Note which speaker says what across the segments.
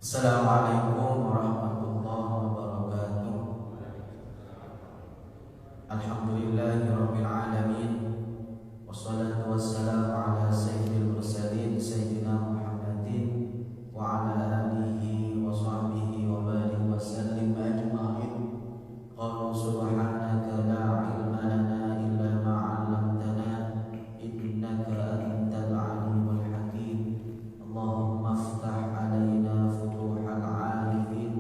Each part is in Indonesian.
Speaker 1: Assalamualaikum warahmatullahi wabarakatuh. Alhamdulillahirabbil alamin. Wassalatu wassalamu ala sayyidil mursalin sayyidina Muhammadin wa ala alihi wa sahbihi wa barik wa sallim ajma'in. Qala subhanaka la ilma lana illa ma 'allamtana innaka antal alimul hakim. Allahumma iftah alaina futuhal 'arifin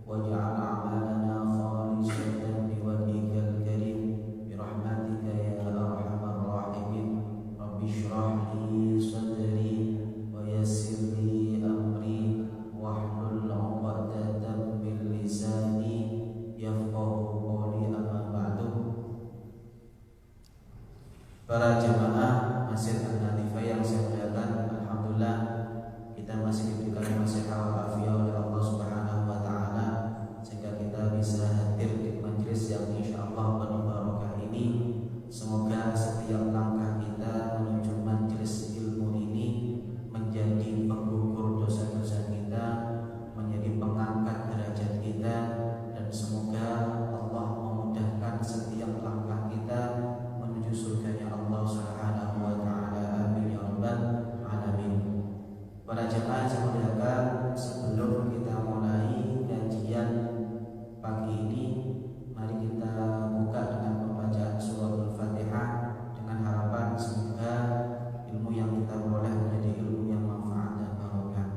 Speaker 1: waj'al a'malana khalisatan liwajhikal karim bi rahmatika ya arhamar rahimin. Rabbi shrah li sadri wa yassir li amri wahlul 'uqdatam min lisani yafqahu qawli, amma ba'du. Para jemaah Masjid An-Nadifah yang saya muliakan, alhamdulillah kita masih diberikan nasihat walafiat oleh Allah Subhanahu wa taala sehingga kita bisa hadir di majelis yang insyaallah penuh barokah ini. Semoga setiap langkah kita menuju majelis ilmu ini menjadi penggugur dosa-dosa kita, menjadi pengangkat derajat kita, dan semoga Allah memudahkan setiap langkah kita menuju surganya Allah Subhanahu wa taala. Amin ya rabbal alamin. Para jemaah yang muliakan, sebelum kita mulai kajian pagi ini, mari kita buka dengan pembacaan surah Al-Fatihah dengan harapan semoga ilmu yang kita peroleh menjadi ilmu yang manfaat dan barokah.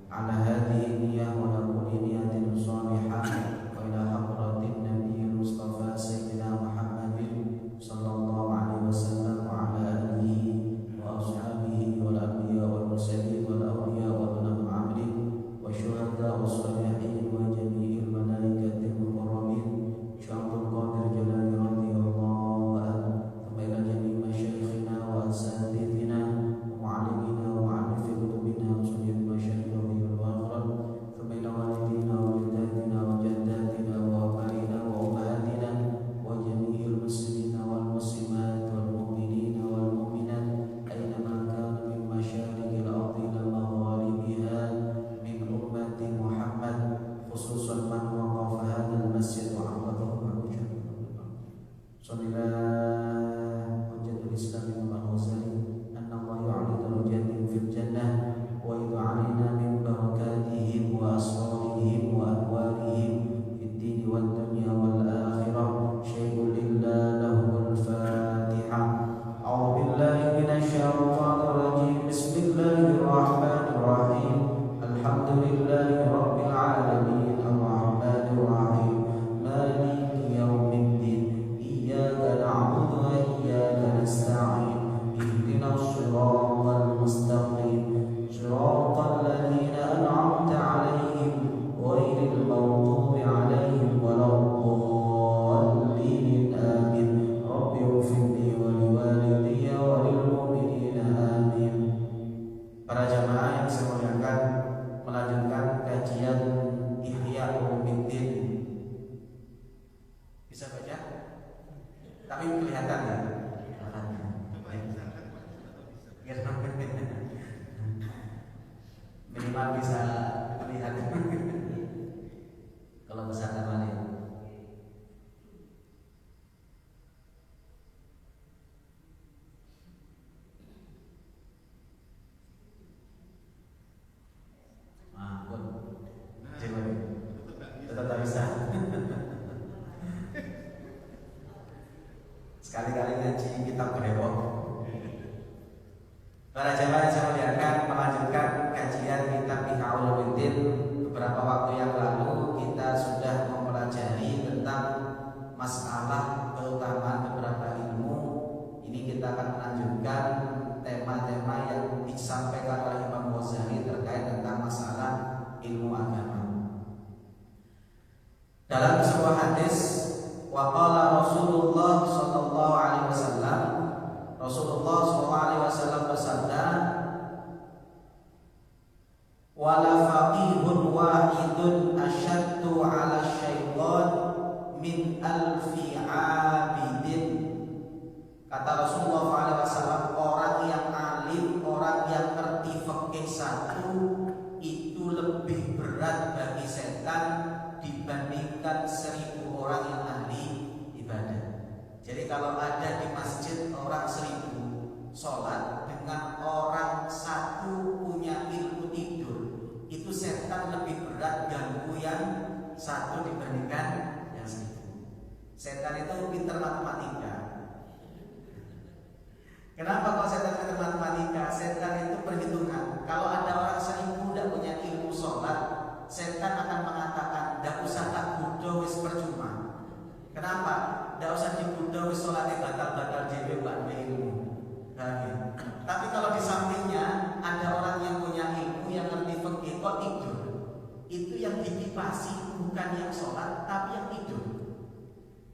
Speaker 1: Ala hadhihi niyyah wa kulli niyatin shalihah wa ila hadratin nabiyil mustafa sayyidina Muhammadin sallallahu alaihi wasallam wa ala alihi wa ashabihi wal anbiya wal mursalin wal awliya wa ulul amri wa syuhada wa shalihin wa jami'il malaikatil muqarrabin syaikhul qadir jalali radhiyallahu anhu thumma ila jami' masyayikhina wa asatidina wa mu'allimina wa mu'allifin qulubina wa sujud masyayikhina wal akhir thumma ila walidina wa walidatina wa jaddatina wa abaina wa ummahatina wa jami'il muslimina wal muslimat wal mu'minina wal mu'minat aynama kanu min masyariqil ardi ila magharibiha min ummati Muhammad, khususan man waqafa hadzal masjid wa amadahu ma'rufan. Sallallahu hujjatul islam wal ghazali anna Allah yu'ali darajatin fil jannah wa yud'alina min barakatihim wa asrarihim wa anwarihim fid din wad dunya wal akhirah. Syaikhul lillah lahul fatihah. A'udzu billahi minasy syaithanir rajim. Bismillahirrahmanirrahim. Alhamdulillahi rabbil alamin arrahmanir rahim maliki yaumiddin iyyaka na'budu wa iyyaka nasta'in ihdinas siratal mustaqim siratal ladzina an'amta 'alaihim ghairil maghdubi 'alaihim waladdallin. Amin. Rabbi ighfirli wa liwalidayya wa lil mu'minina. Amin. Para jamaah yang saya muliakan, melanjutkan kajian Ihya Ulumuddin. Bisa baca? Tapi kelihatan ya? Minimal bisa lihat. Kalau besar namanya. Tetap tak bisa. Sekali-kali ngaji kitab berewok. Para jamaah yang saya muliakan, melanjutkan kajian kitab Ihya Ulumuddin. Beberapa waktu yang lalu kita sudah mempelajari tentang masalah keutamaan beberapa ilmu. Ini kita akan melanjutkan tema-tema yang disampaikan oleh Imam Ghazali terkait tentang masalah ilmu agama. Dalam sebuah hadis, waqala Rasulullah sallallahu alaihi wasallam, Rasulullah sallallahu alaihi wasallam bersabda, wala faqihun wahidun asyaddu 'ala syaitan min alfi 'abidin. Kata Rasulullah sallallahu alaihi wasallam, orang yang alim, orang yang ngerti fikih satu itu itu lebih berat bagi setan dibandingkan 1000 orang yang ahli ibadah. Jadi kalau ada di masjid orang 1000 sholat dengan orang 1 punya ilmu tidur, itu setan lebih berat ganggu yang 1 dibandingkan yang 1000. Setan itu pintar matematika. Kenapa kok setan pintar matematika? Setan itu perhitungan. Kalau ada orang 1000 tidak punya ilmu sholat, setan akan mengatakan, tidak usah tak budo wis percuma. Kenapa? Tidak usah dibudo wis sholatnya batal-batal jewe mbak ilmu. Tapi kalau di sampingnya ada orang yang punya ilmu, yang ngerti fikih, kok tidur, itu yang dikipasi bukan yang sholat, tapi yang tidur.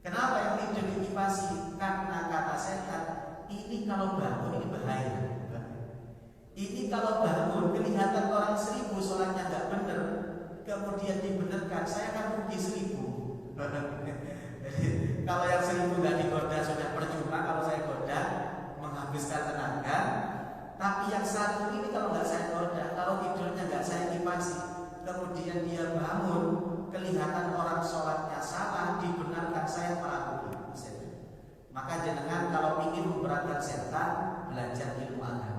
Speaker 1: Kenapa yang tidur dikipasi? Karena kata setan, ini kalau bangun ini bahaya. Ini kalau bangun kelihatan orang 1000 sholatnya nggak bener, kemudian dibenarkan, saya akan rugi 1000. Jadi kalau yang 1000 nggak digoda sudah percuma, kalau saya goda menghabiskan tenaga. Tapi yang 1 ini kalau nggak saya goda, kalau tidurnya nggak saya kipasi, kemudian dia bangun kelihatan orang sholatnya salah, dibenarkan, saya malah rugi. Maka jenengan kalau ingin memberatkan setan, belajar ilmu agama.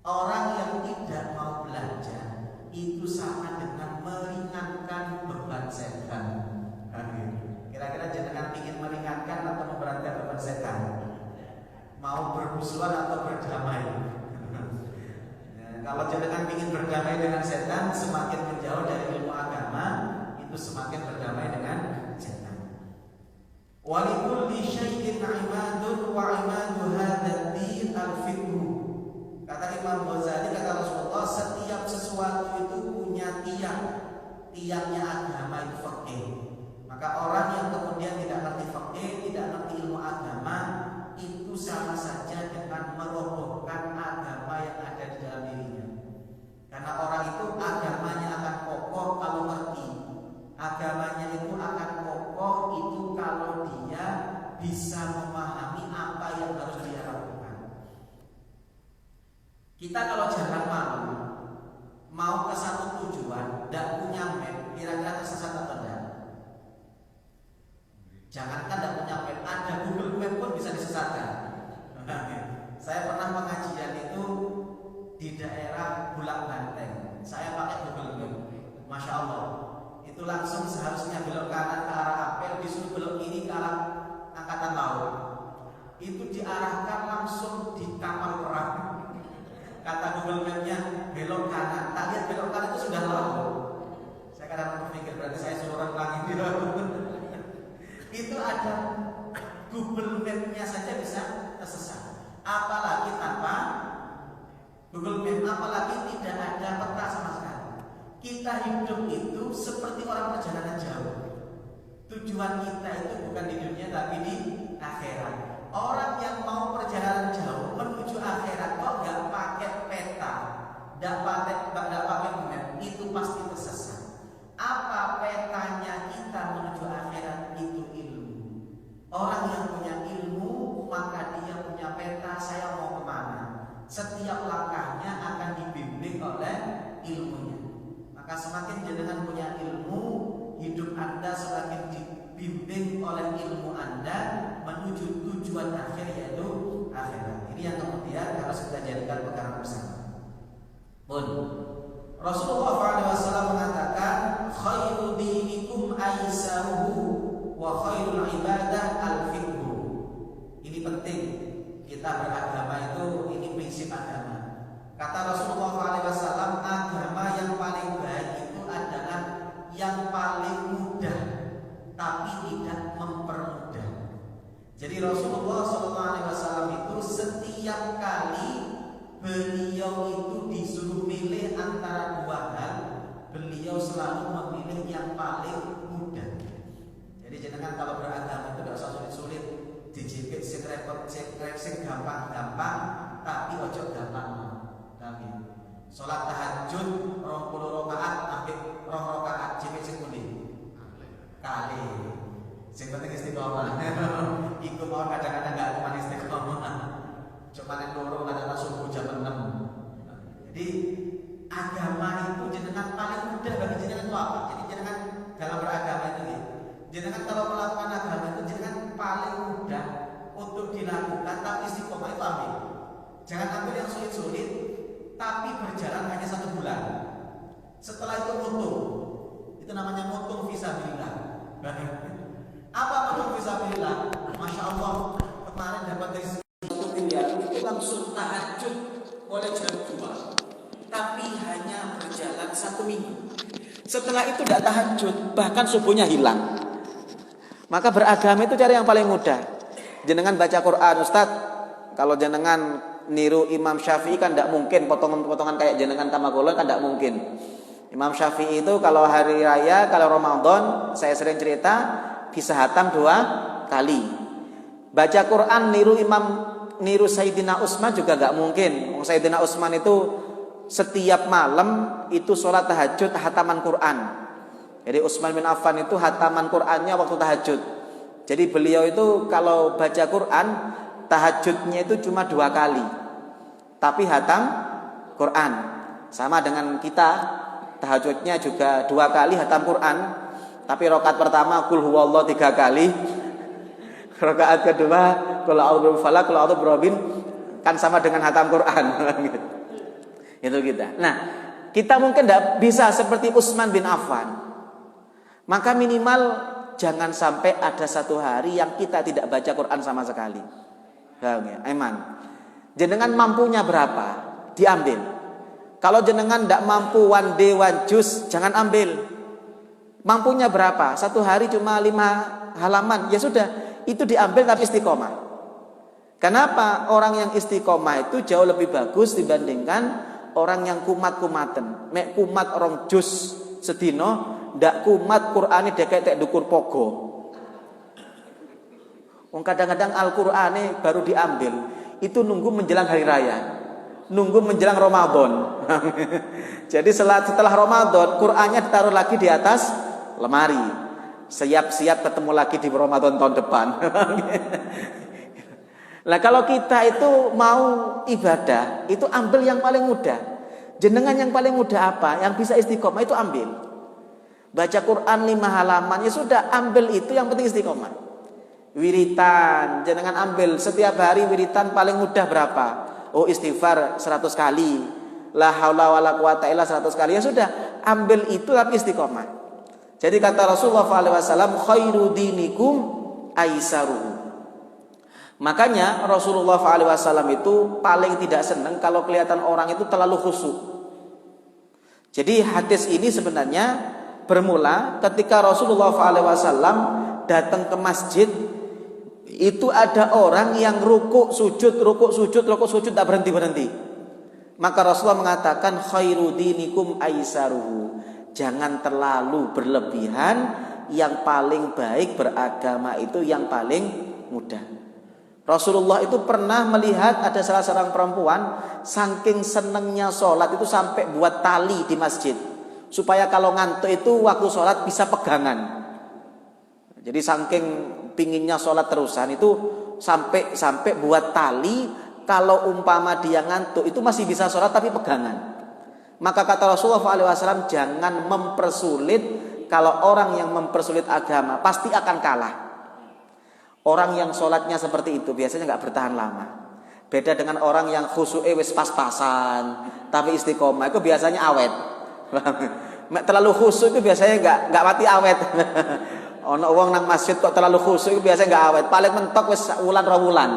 Speaker 1: Orang yang tidak mau belajar itu sama dengan meringankan beban setan. Kira-kira jenengan ingin meringankan atau memberatkan beban setan? Mau bermusuhan atau berdamai? Kalau jenengan ingin berdamai dengan setan, semakin menjauh dari ilmu agama, itu semakin berdamai dengan setan. Walikulli syai'in imadun wa imadu hadzal din al-fiqh. Kata Imam Ghazali, kata Rasulullah, setiap sesuatu itu punya tiangnya agama itu fikih. Maka orang yang kemudian tidak ngerti fikih, tidak ngerti ilmu agama, itu sama saja dengan merobohkan agama yang ada di dalam dirinya. Karena orang itu agamanya akan kokoh kalau ngerti. Agamanya itu akan kokoh itu kalau dia bisa memahami apa yang harus dia lakukan. Kita kalau jalan malam mau ke satu tujuan, tidak punya map, kira-kira tersesat atau tidak? Jangankan tidak punya map, ada Google Map pun bisa disesatkan. Saya pernah pengajian itu di daerah Bulak Banteng. Saya pakai Google Map, masya Allah. Itu langsung seharusnya belok kanan ke arah Apel, disuruh belok kiri ke arah Angkatan Laut. Itu diarahkan langsung di kapal perang. Kata Google Map-nya belok kanan, tak lihat belok kanan itu sudah laut. Saya kadang berpikir berarti saya suruh orang langit di laut. Itu ada Google Map-nya saja bisa tersesat. Apalagi tanpa Google Map, apalagi tidak ada peta sama sekali. Kita hidup itu seperti orang perjalanan jauh. Tujuan kita itu bukan di dunia tapi di akhirat. Orang yang mau perjalanan jauh menuju akhirat kok nggak pakai peta, nggak pakai map, itu pasti tersesat. Apa petanya kita menuju akhirat? Itu ilmu. Orang yang punya ilmu maka dia punya peta, saya mau kemana. Setiap langkahnya akan dibimbing oleh ilmunya. Maka semakin jenengan punya ilmu, hidup Anda semakin dibimbing oleh ilmu Anda menuju tujuan akhir, yaitu akhirat. Ini yang kemudian harus kita jadikan pegangan bersama. Pun Rasulullah SAW mengatakan, khairu dinikum aisaruhu wa khairul ibadah al-fiqhu. Ini penting, kita beragama itu, ini prinsip agama. Kata Rasulullah SAW, agama yang paling baik itu adalah yang paling mudah, tapi tidak mempermudah. Jadi Rasulullah SAW itu setiap kali beliau itu disuruh milih antara 2 hal, beliau selalu memilih yang paling mudah. Jadi jangan kalau beragama itu tidak usah sulit-sulit, dijepit sing repot, sing gampang-gampang, tapi ojo gampang. Sholat tahajud 20 rakaat sampai 2 rakaat jepit sing pundi? Kali. Sing penting istiqomah. Iku mau kadang-kadang enggak cuma istiqomah. Cuma yang loro kadang-kadang subuh jam 6. Jadi agama itu jenengan berjalan hanya 1 bulan. Setelah itu mutung. Itu namanya mutung fisabilillah. Apa mutung fisabilillah? Masya Allah, kemarin dapat dari 1 miliar itu langsung tahajud mulai jam 2. Tapi hanya berjalan 1 minggu. Setelah itu tidak tahajud, bahkan subuhnya hilang. Maka beragama itu cara yang paling mudah. Jenengan baca Quran, Ustaz. Kalau jenengan niru Imam Syafi'i kan tidak mungkin potongan-potongan kayak jenengan kamagola kan tidak mungkin. Imam Syafi'i itu kalau hari raya, kalau Ramadan, saya sering cerita bisa hatam 2 kali. Baca Quran niru Sayyidina Utsman juga nggak mungkin. Sayyidina Utsman itu setiap malam itu sholat tahajud hataman Quran. Jadi Utsman bin Affan itu hataman Qurannya waktu tahajud. Jadi beliau itu kalau baca Quran tahajudnya itu cuma 2 kali, tapi hatam Quran. Sama dengan kita, tahajudnya juga 2 kali hatam Quran, tapi rakaat pertama qul huwallahu 3 kali, rakaat kedua qul a'udzu birabbil falaq, qul a'udzu birabbin, kan sama dengan hatam Quran. Itu kita. Nah, kita mungkin tidak bisa seperti Utsman bin Affan. Maka minimal jangan sampai ada 1 hari yang kita tidak baca Quran sama sekali. Aiman. Jenengan mampunya berapa? Diambil. Kalau jenengan tidak mampu one day one juice, jangan ambil. Mampunya berapa? 1 hari cuma 5 halaman. Ya sudah, itu diambil tapi istiqomah. Kenapa? Orang yang istiqomah itu jauh lebih bagus dibandingkan orang yang kumat-kumaten. Mek kumat orang jus sedino, ndak kumat Qur'ane dekek tek dukur pogo. Kadang-kadang Al-Qur'ane baru diambil itu nunggu menjelang hari raya, nunggu menjelang Ramadan. Jadi setelah Ramadan Qur'annya ditaruh lagi di atas lemari, siap-siap ketemu lagi di Ramadan tahun depan. Nah kalau kita itu mau ibadah, itu ambil yang paling mudah. Jenengan yang paling mudah apa? Yang bisa istiqomah itu ambil. Baca Quran 5 halaman, ya sudah ambil itu, yang penting istiqomah. Wiritan, jenengan ambil setiap hari wiritan paling mudah berapa? Oh istighfar 100 kali, la haula wala quwata illa 100 kali, ya sudah ambil itu tapi istiqomah. Jadi kata Rasulullah SAW, khairu dinikum aisaruhu. Makanya Rasulullah SAW itu paling tidak senang kalau kelihatan orang itu terlalu khusyuk. Jadi hadis ini sebenarnya bermula ketika Rasulullah SAW datang ke masjid. Itu ada orang yang rukuk sujud tak berhenti. Maka Rasulullah mengatakan khairu dinikum aisaruhu. Jangan terlalu berlebihan, yang paling baik beragama itu yang paling mudah. Rasulullah itu pernah melihat ada salah seorang perempuan saking senengnya sholat itu sampai buat tali di masjid supaya kalau ngantuk itu waktu sholat bisa pegangan. Jadi saking pinginnya sholat terusan itu sampai buat tali, kalau umpama dia ngantuk itu masih bisa sholat tapi pegangan. Maka kata Rasulullah SAW, jangan mempersulit. Kalau orang yang mempersulit agama pasti akan kalah. Orang yang sholatnya seperti itu biasanya nggak bertahan lama. Beda dengan orang yang khusyuknya wis pas-pasan tapi istiqomah, itu biasanya awet. Terlalu khusyuk itu biasanya nggak mati awet. Ono wong nang masjid kok terlalu khusyuk itu biasanya nggak awet. Paling mentok wis wulan 2 wulan.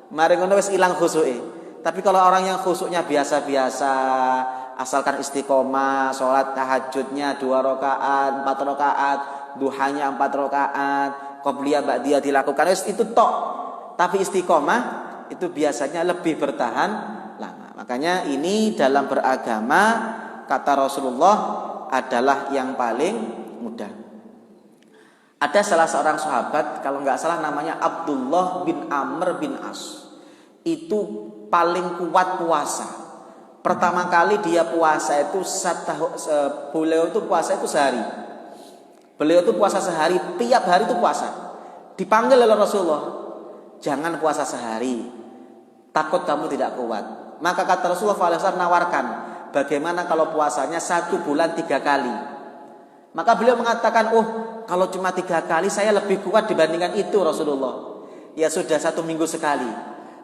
Speaker 1: Mari ngono wis ilang khusyuke. Tapi kalau orang yang khusyuknya biasa-biasa, asalkan istiqomah, sholat tahajudnya 2 rakaat, 4 rakaat, duhanya 4 rakaat, qobliyah ba'diyah dilakukan, itu tok. Tapi istiqomah itu biasanya lebih bertahan lama. Makanya ini dalam beragama kata Rasulullah adalah yang paling mudah. Ada salah seorang sahabat, kalau nggak salah namanya Abdullah bin Amr bin As. Itu paling kuat puasa. Pertama kali dia puasa itu beliau itu puasa itu sehari. Beliau itu puasa sehari, tiap hari itu puasa. Dipanggil oleh Rasulullah, jangan puasa sehari, takut kamu tidak kuat. Maka kata Rasulullah SAW nawarkan, bagaimana kalau puasanya 1 bulan 3 kali. Maka beliau mengatakan, oh kalau cuma 3 kali saya lebih kuat dibandingkan itu Rasulullah. Ya sudah 1 minggu sekali.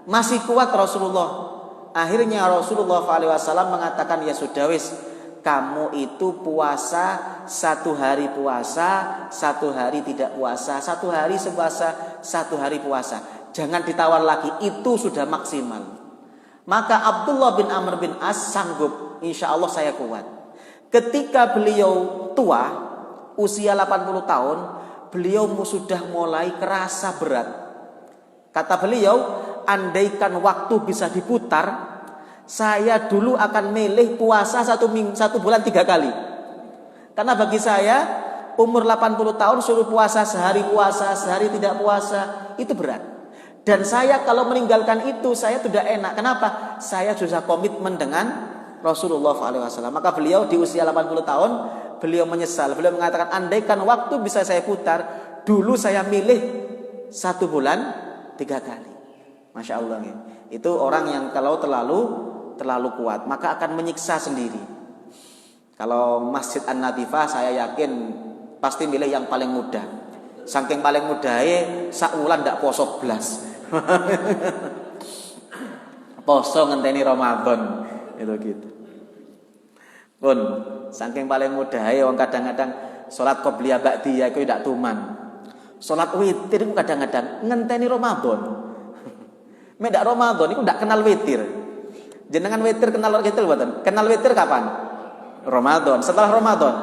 Speaker 1: Masih kuat Rasulullah.
Speaker 2: Akhirnya Rasulullah SAW mengatakan, ya sudah wis, kamu itu puasa 1 hari puasa, 1 hari tidak puasa, 1 hari puasa, 1 hari puasa. Jangan ditawar lagi, itu sudah maksimal. Maka Abdullah bin Amr bin As sanggup, insya Allah saya kuat. Ketika beliau tua, usia 80 tahun, beliau sudah mulai kerasa berat. Kata beliau, andaikan waktu bisa diputar, saya dulu akan milih puasa 1 bulan 3 kali. Karena bagi saya, umur 80 tahun suruh puasa sehari tidak puasa, itu berat. Dan saya kalau meninggalkan itu, saya tidak enak. Kenapa? Saya sudah komitmen dengan Rasulullah SAW. Maka beliau di usia 80 tahun, beliau menyesal. Beliau mengatakan, andaikan waktu bisa saya putar, dulu saya milih 1 bulan 3 kali. Masya Allah. Itu orang yang kalau terlalu kuat, maka akan menyiksa sendiri. Kalau Masjid An-Natifah, saya yakin pasti milih yang paling mudah. Saking paling mudahnya, sakulan ndak poso blas. Poso ngenteni Ramadan itu gitu. Pun saking paling mudahnya, wong kadang-kadang salat qobliyah ba'diyah iku ndak tuman. Salat witir iku kadang-kadang ngenteni Ramadan. Mek ndak Ramadan iku ndak kenal witir. Jenengan witir kenal witir mboten? Kenal witir kapan? Ramadan. Setelah Ramadan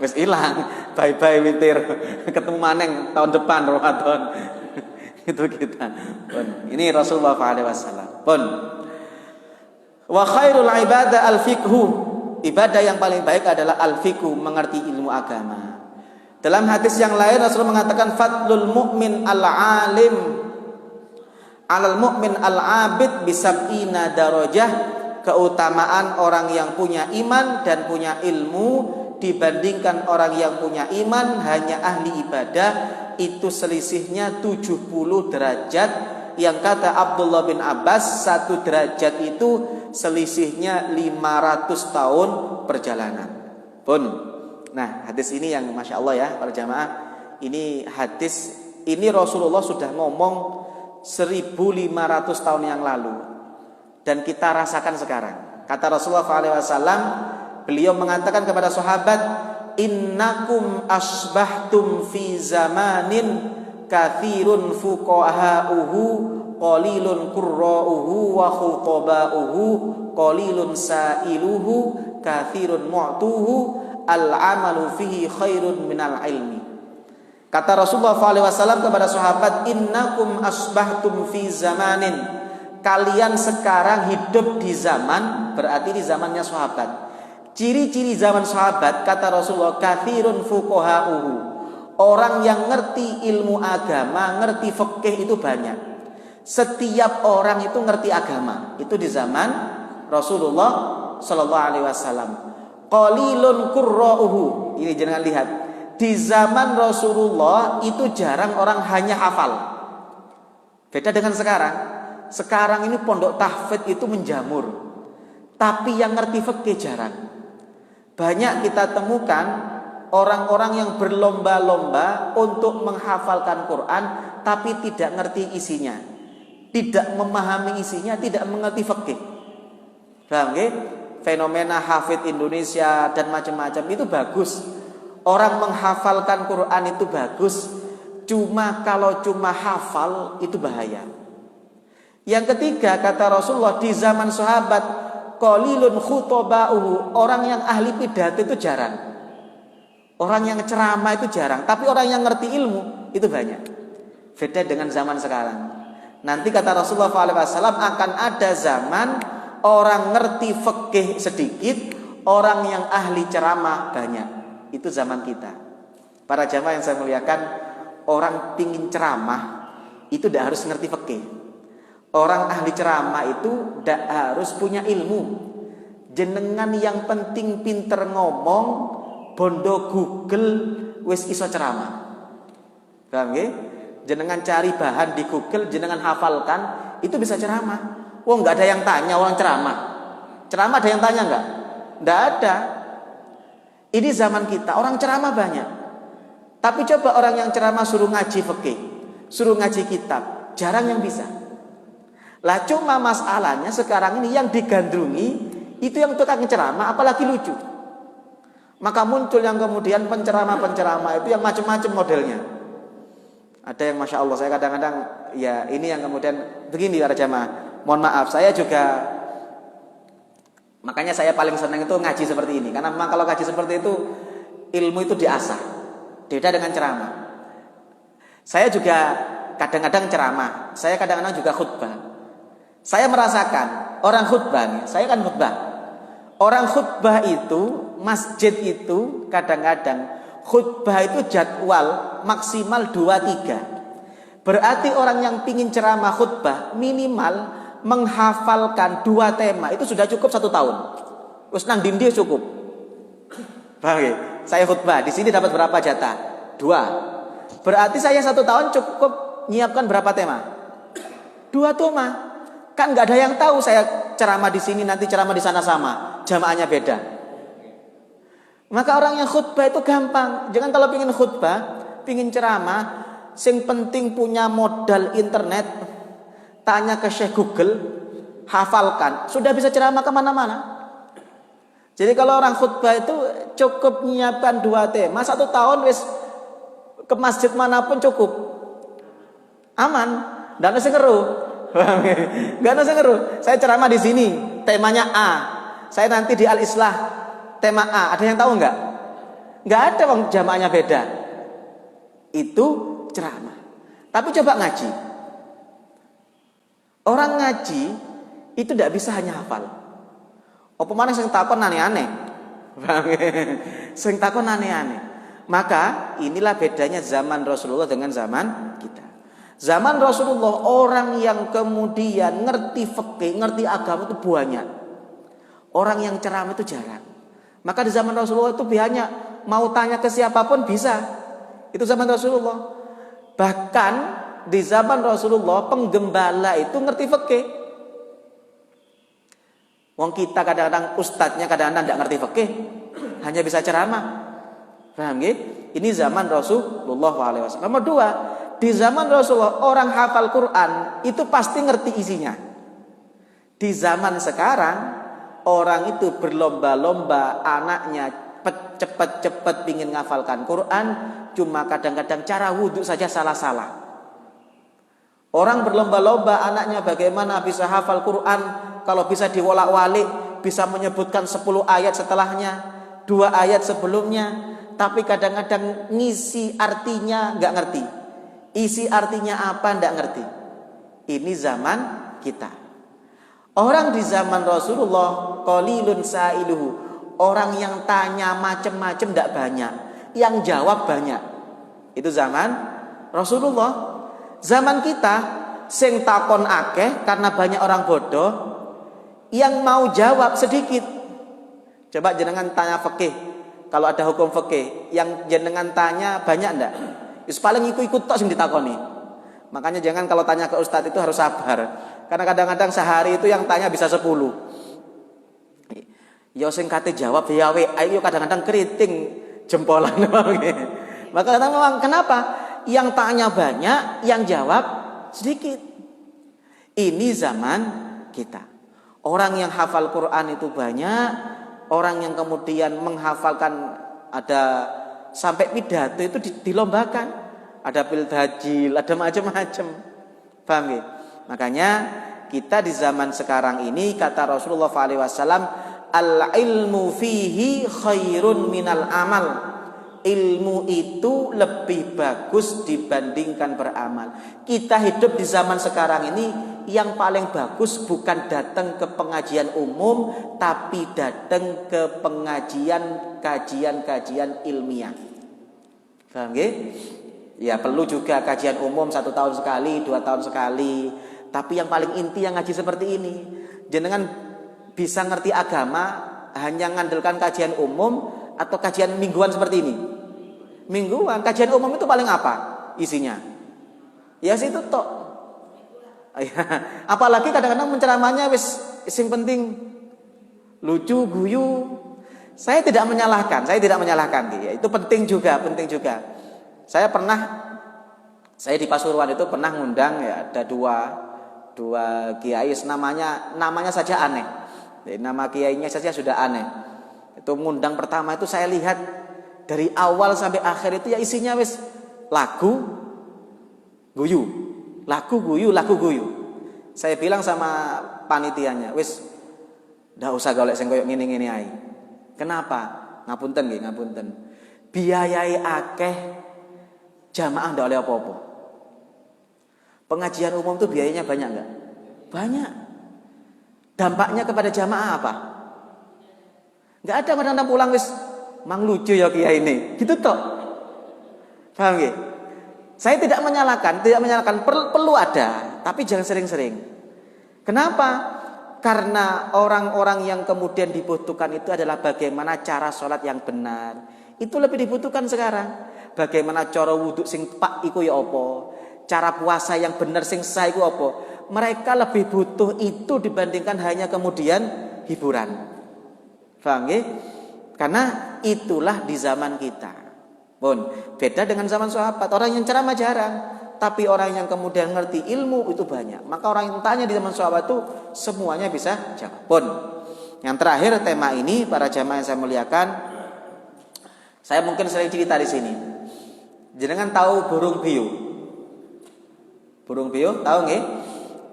Speaker 2: wis ilang. Bye-bye witir. Ketemu maneng tahun depan Ramadan. Itu kita. Ini Rasulullah SAW. Pun. Wa khairul ibadah al-fiqhu. Ibadah yang paling baik adalah al-fiqhu, mengerti ilmu agama. Dalam hadis yang lain Rasulullah mengatakan fadlul mu'min al-alim 'alal mu'min al-'abid bisab'ina darajah. Keutamaan orang yang punya iman dan punya ilmu dibandingkan orang yang punya iman hanya ahli ibadah, itu selisihnya 70 derajat. Yang kata Abdullah bin Abbas, 1 derajat itu selisihnya 500 tahun perjalanan. Pun. Nah, hadis ini yang Masya Allah ya para jamaah, ini hadis ini Rasulullah sudah ngomong 1500 tahun yang lalu, dan kita rasakan sekarang. Kata Rasulullah SAW, beliau mengatakan kepada sahabat, innakum asbahtum fi zamanin kathirun fuqaha'uhu qalilun qurra'uhu wa khutaba'uhu qalilun sa'iluhu kathirun mu'tuhu al-amalu fihi khairun minal ilmi. Kata Rasulullah SAW kepada sahabat, innakum asbahtum fi zamanin, kalian sekarang hidup di zaman, berarti di zamannya sahabat. Ciri-ciri zaman sahabat, kata Rasulullah, kathirun fuqaha'uhu, orang yang ngerti ilmu agama, ngerti fikih itu banyak. Setiap orang itu ngerti agama. Itu di zaman Rasulullah sallallahu alaihi wasallam. Qalilun qurra'uhu. Ini jangan lihat. Di zaman Rasulullah itu jarang orang hanya hafal. Beda dengan sekarang. Sekarang ini pondok tahfidz itu menjamur. Tapi yang ngerti fikih jarang. Banyak kita temukan orang-orang yang berlomba-lomba untuk menghafalkan Quran tapi tidak ngerti isinya, tidak memahami isinya, tidak mengerti fikih. Paham nggih? Fenomena hafid Indonesia dan macam-macam itu bagus. Orang menghafalkan Quran itu bagus. Cuma kalau cuma hafal itu bahaya. Yang ketiga, kata Rasulullah, di zaman sahabat qalilun khutaba'uhu, orang yang ahli pidato itu jarang. Orang yang ceramah itu jarang, tapi orang yang ngerti ilmu itu banyak. Beda dengan zaman sekarang. Nanti kata Rasulullah SAW akan ada zaman orang ngerti fikih sedikit, orang yang ahli ceramah banyak. Itu zaman kita. Para jamaah yang saya muliakan, orang pingin ceramah itu tidak harus ngerti fikih. Orang ahli ceramah itu tidak harus punya ilmu. Jenengan yang penting pinter ngomong, bondo Google wis iso ceramah. Paham nggih? Jenengan cari bahan di Google, jenengan hafalkan, itu bisa ceramah. Wah, nggak ada yang tanya orang ceramah. Ceramah ada yang tanya nggak? Nggak ada. Ini zaman kita, orang ceramah banyak. Tapi coba orang yang ceramah suruh ngaji fikih, suruh ngaji kitab, jarang yang bisa. Lah cuma masalahnya sekarang ini yang digandrungi itu yang tukang ceramah apalagi lucu. Maka muncul yang kemudian penceramah-penceramah itu yang macam-macam modelnya. Ada yang Masya Allah, saya kadang-kadang ya ini yang kemudian begini para jamaah. Mohon maaf, saya juga makanya saya paling senang itu ngaji seperti ini. Karena memang kalau ngaji seperti itu ilmu itu diasah. Beda dengan ceramah. Saya juga kadang-kadang ceramah, saya kadang-kadang juga khutbah. Saya merasakan orang khutbah nih, saya kan khutbah. Orang khutbah itu, masjid itu kadang-kadang khutbah itu jadwal maksimal 2-3. Berarti orang yang pingin ceramah khutbah minimal menghafalkan 2 tema itu sudah cukup 1 tahun. Terus nang dindi cukup. Paham ya? Saya khutbah di sini dapat berapa jatah? 2. Berarti saya 1 tahun cukup nyiapkan berapa tema? 2 tema. Kan nggak ada yang tahu saya ceramah di sini nanti ceramah di sana sama, jamaahnya beda. Maka orang yang khutbah itu gampang. Jangan kalau pingin khutbah, pingin ceramah, sing penting punya modal internet, tanya ke Syekh Google, hafalkan, sudah bisa ceramah kemana-mana. Jadi kalau orang khutbah itu cukup nyiapkan 2 tema, 1 tahun wis ke masjid manapun cukup, aman, dan ada ngeru. Gak ada ngeru. Saya ceramah di sini, temanya A. Saya nanti di Al-Islah, tema A. Ada yang tahu nggak? Nggak ada, bang, jamaahnya beda. Itu ceramah. Tapi coba ngaji. Orang ngaji itu tidak bisa hanya hafal. Apa mana sing takon aneh-aneh. Sing takon aneh-aneh. Maka inilah bedanya zaman Rasulullah dengan zaman kita. Zaman Rasulullah orang yang kemudian ngerti fikih, ngerti agama itu banyak. Orang yang ceramah itu jarang. Maka di zaman Rasulullah itu banyak, mau tanya ke siapapun bisa. Itu zaman Rasulullah. Bahkan di zaman Rasulullah penggembala itu ngerti fikih. Wong kita kadang-kadang ustadznya kadang-kadang tidak ngerti fikih, hanya bisa ceramah. Paham nggih? Ini zaman Rasulullah SAW. Nomor 2, di zaman Rasulullah orang hafal Quran itu pasti ngerti isinya. Di zaman sekarang orang itu berlomba-lomba anaknya cepat-cepat pingin ngafalkan Quran, cuma kadang-kadang cara wudhu saja salah-salah. Orang berlomba-lomba anaknya bagaimana bisa hafal Quran, kalau bisa diwolak-walik, bisa menyebutkan 10 ayat setelahnya, 2 ayat sebelumnya, tapi kadang-kadang ngisi artinya nggak ngerti. Isi artinya apa nggak ngerti. Ini zaman kita. Orang di zaman Rasulullah qalilun sa'iluhu. Orang yang tanya macam-macam nggak banyak, yang jawab banyak. Itu zaman Rasulullah. Zaman kita sing takon akeh karena banyak orang bodoh, yang mau jawab sedikit. Coba jenengan tanya fikih. Kalau ada hukum fikih, yang jenengan tanya banyak enggak? Is paling ikut-ikut tok sing ditakoni. Makanya jangan kalau tanya ke ustadz itu harus sabar. Karena kadang-kadang sehari itu yang tanya bisa 10. Ya sing kate jawab ya we, ayo kadang-kadang keriting jempolan. Maka kadang memang kenapa? Yang tanya banyak, yang jawab sedikit. Ini zaman kita. Orang yang hafal Quran itu banyak, orang yang kemudian menghafalkan ada sampai pidato itu dilombakan. Ada pildajil, ada macam-macam. Paham ya? Makanya kita di zaman sekarang ini kata Rasulullah SAW, al-ilmu fihi khairun minal amal. Ilmu itu lebih bagus dibandingkan beramal. Kita hidup di zaman sekarang ini, yang paling bagus bukan datang ke pengajian umum, tapi datang ke pengajian kajian-kajian ilmiah. Paham nggih? Ya perlu juga kajian umum 1 tahun sekali, 2 tahun sekali. Tapi yang paling inti yang ngaji seperti ini. Jenengan bisa ngerti agama hanya ngandalkan kajian umum atau kajian mingguan seperti ini. Mingguan, kajian umum itu paling apa isinya? Ya situ tok. Apalagi kadang-kadang penceramahnya wis sing penting lucu, guyu. Saya tidak menyalahkan. Ya, itu penting juga. Saya di Pasuruan itu pernah ngundang ya ada dua dua kiai namanya saja aneh. Jadi, nama kiainya saja sudah aneh. Itu ngundang pertama itu saya lihat dari awal sampai akhir itu ya isinya wis lagu guyu. Lagu guyu. Saya bilang sama panitianya, wis ndak usah golek sing koyo ngene-ngene ae. Kenapa? Ngapunten nggih, ngapunten. Biayai akeh, jamaah ndak oleh apa-apa. Pengajian umum itu biayanya banyak enggak? Banyak. Dampaknya kepada jamaah apa? Enggak ada kadang-kadang pulang wis mang lucu ya kiai ini. Gitu toh. Paham nggih? Saya tidak menyalahkan, perlu ada, tapi jangan sering-sering. Kenapa? Karena orang-orang yang kemudian dibutuhkan itu adalah bagaimana cara sholat yang benar. Itu lebih dibutuhkan sekarang. Bagaimana cara wudhu sing pak iku ya apa? Cara puasa yang benar sing sah iku apa? Mereka lebih butuh itu dibandingkan hanya kemudian hiburan. Paham nggih? Karena itulah di zaman kita. Pun beda dengan zaman sahabat. Orang yang ceramah jarang, tapi orang yang kemudian ngerti ilmu itu banyak. Maka orang yang tanya di zaman sahabat itu semuanya bisa jawab. Pun yang terakhir tema ini para jamaah yang saya muliakan, saya mungkin sering cerita di sini. Jenengan tahu burung beo? Burung beo tahu nggih?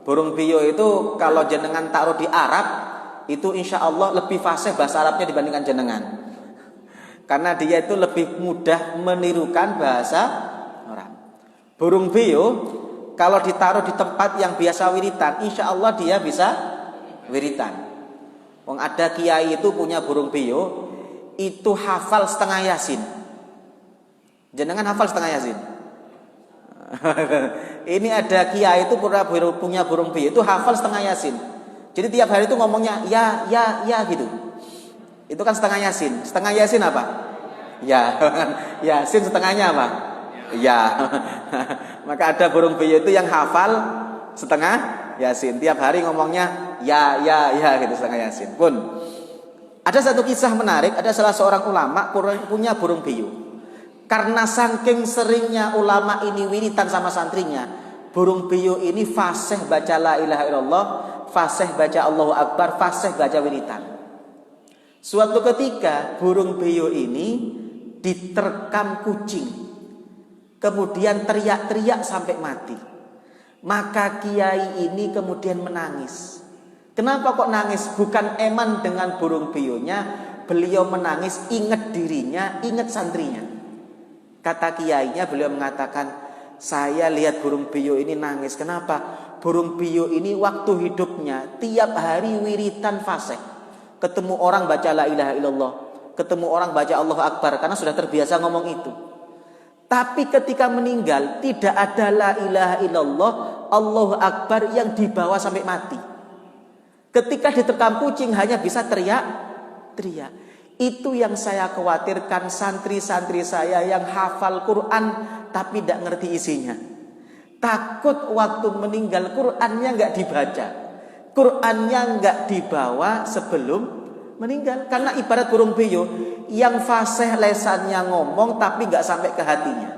Speaker 2: Burung beo itu kalau jenengan taruh di Arab itu insya Allah lebih fasih bahasa Arabnya dibandingkan jenengan. Karena dia itu lebih mudah menirukan bahasa orang. Burung beo kalau ditaruh di tempat yang biasa wiritan, insya Allah dia bisa wiritan. Wong ada kiai itu punya burung beo, itu hafal setengah Yasin. Jenengan hafal setengah Yasin? Ini ada kiai itu punya burung beo, itu hafal setengah Yasin. Jadi tiap hari itu ngomongnya ya gitu. Itu kan setengah Yasin. Setengah Yasin apa? Ya. Yasin setengahnya apa? Ya. Maka ada burung beo itu yang hafal setengah Yasin. Tiap hari ngomongnya ya gitu setengah Yasin. Pun ada satu kisah menarik. Ada salah seorang ulama punya burung beo. Karena saking seringnya ulama ini wiritan sama santrinya, burung beo ini fasih baca la ilaha illallah, fasih baca Allahu Akbar, fasih baca wiritan. Suatu ketika burung beo ini diterkam kucing, kemudian teriak-teriak sampai mati. Maka kiai ini kemudian menangis. Kenapa kok nangis? Bukan eman dengan burung beonya, beliau menangis ingat dirinya, ingat santrinya. Kata kiainya, beliau mengatakan, saya lihat burung beo ini nangis. Kenapa? Burung beo ini waktu hidupnya tiap hari wiritan fasih. Ketemu orang baca la ilaha illallah, ketemu orang baca Allahu Akbar, karena sudah terbiasa ngomong itu. Tapi ketika meninggal tidak ada la ilaha illallah, Allahu Akbar yang dibawa sampai mati. Ketika diterkam kucing hanya bisa teriak. Itu yang saya khawatirkan santri-santri saya yang hafal Quran tapi tidak ngerti isinya. Takut waktu meninggal Qurannya nggak dibaca, Qurannya nggak dibawa sebelum meninggal. Karena ibarat burung beo yang fasih lesannya ngomong tapi nggak sampai ke hatinya.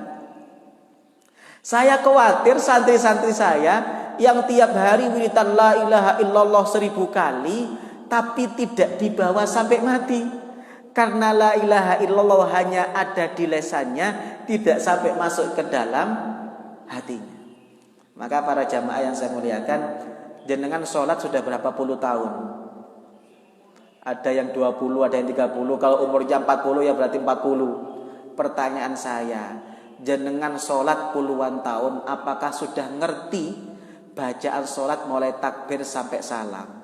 Speaker 2: Saya khawatir santri-santri saya yang tiap hari wiritan la ilaha illallah 1000 kali tapi tidak dibawa sampai mati. Karena la ilaha illallah hanya ada di lesannya, tidak sampai masuk ke dalam hatinya. Maka para jamaah yang saya muliakan, jenengan sholat sudah berapa puluh tahun? Ada yang 20, ada yang 30. Kalau umurnya 40 ya berarti 40. Pertanyaan saya, jenengan sholat puluhan tahun, apakah sudah ngerti bacaan sholat mulai takbir sampai salam?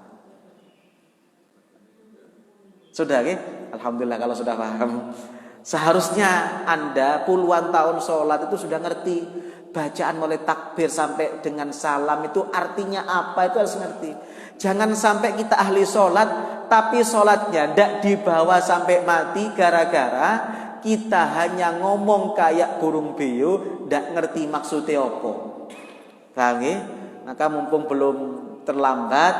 Speaker 2: Sudah ya? Alhamdulillah kalau sudah paham. Seharusnya Anda puluhan tahun sholat itu sudah ngerti bacaan mulai takbir sampai dengan salam itu artinya apa, itu harus ngerti. Jangan sampai kita ahli sholat tapi sholatnya tidak dibawa sampai mati gara-gara kita hanya ngomong kayak burung beo, tidak ngerti maksudnya apa. Paham ya? Maka mumpung belum terlambat,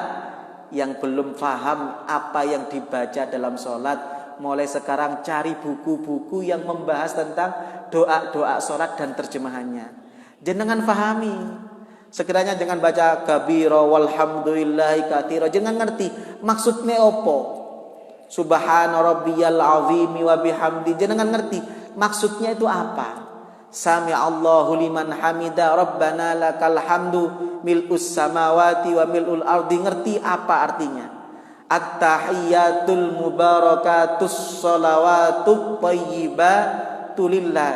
Speaker 2: yang belum paham apa yang dibaca dalam sholat, mulai sekarang cari buku-buku yang membahas tentang doa-doa sholat dan terjemahannya. Jenengan pahami. Sekiranya dengan baca kabira walhamdulillahi katsira jangan ngerti maksudnya opo. Subhana rabbiyal azimi wa bihamdi jangan ngerti maksudnya itu apa. Sami Allahu liman hamida rabbana lakal hamdu mil'us samawati wa mil'ul ardi ngerti apa artinya. At-tahiyyatul mubarakatus shalawatut thayyibatu lillah.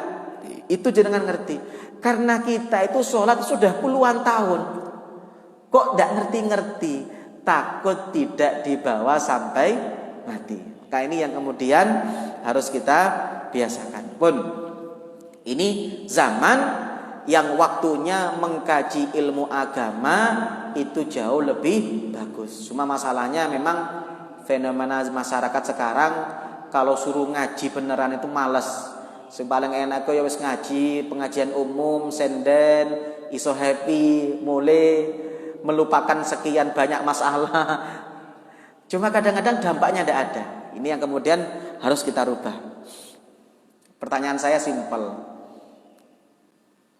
Speaker 2: Itu jangan ngerti. Karena kita itu sholat sudah puluhan tahun. Kok tidak ngerti-ngerti? Takut tidak dibawa sampai mati. Nah ini yang kemudian harus kita biasakan. Pun ini zaman yang waktunya mengkaji ilmu agama itu jauh lebih bagus. Cuma masalahnya memang fenomena masyarakat sekarang kalau suruh ngaji beneran itu malas. Sing paling enak ya wis ngaji, pengajian umum, senden, iso happy, mulai melupakan sekian banyak masalah. Cuma kadang-kadang dampaknya tidak ada. Ini yang kemudian harus kita rubah. Pertanyaan saya simpel.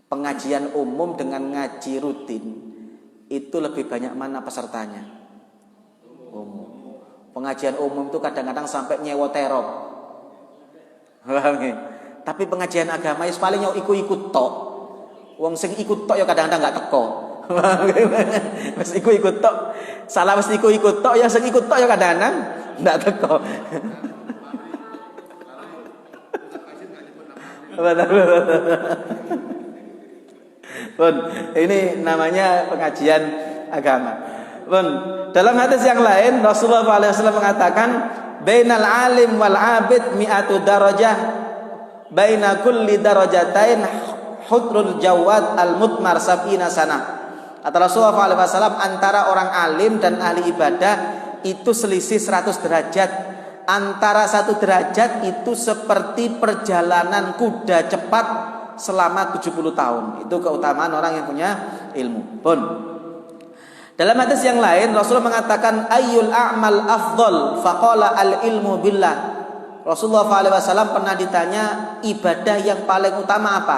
Speaker 2: Pengajian umum dengan ngaji rutin itu lebih banyak mana pesertanya? Umum. Pengajian umum itu kadang-kadang sampai nyewa terop. Tapi pengajian agama is paling yo ikut tok. Wong sing ikut tok ya kadang-kadang enggak teko. Wis ikut tok. Salah wis ikut tok ya sing ikut tok ya kadang-kadang enggak teko. Pun ini namanya pengajian agama. Pun dalam hadis yang lain Rasulullah SAW mengatakan bainal alim wal abid mi'atu darajah baina kulli darajatain hudrul jawad al mutmar sab'ina sanah. Kata Rasulullah SAW antara orang alim dan ahli ibadah itu selisih 100 derajat. Antara satu derajat itu seperti perjalanan kuda cepat selama 70 tahun. Itu keutamaan orang yang punya ilmu. Pun dalam hadis yang lain Rasulullah mengatakan ayyul a'mal afdal faqala al ilmu billah. Rasulullah SAW pernah ditanya ibadah yang paling utama apa?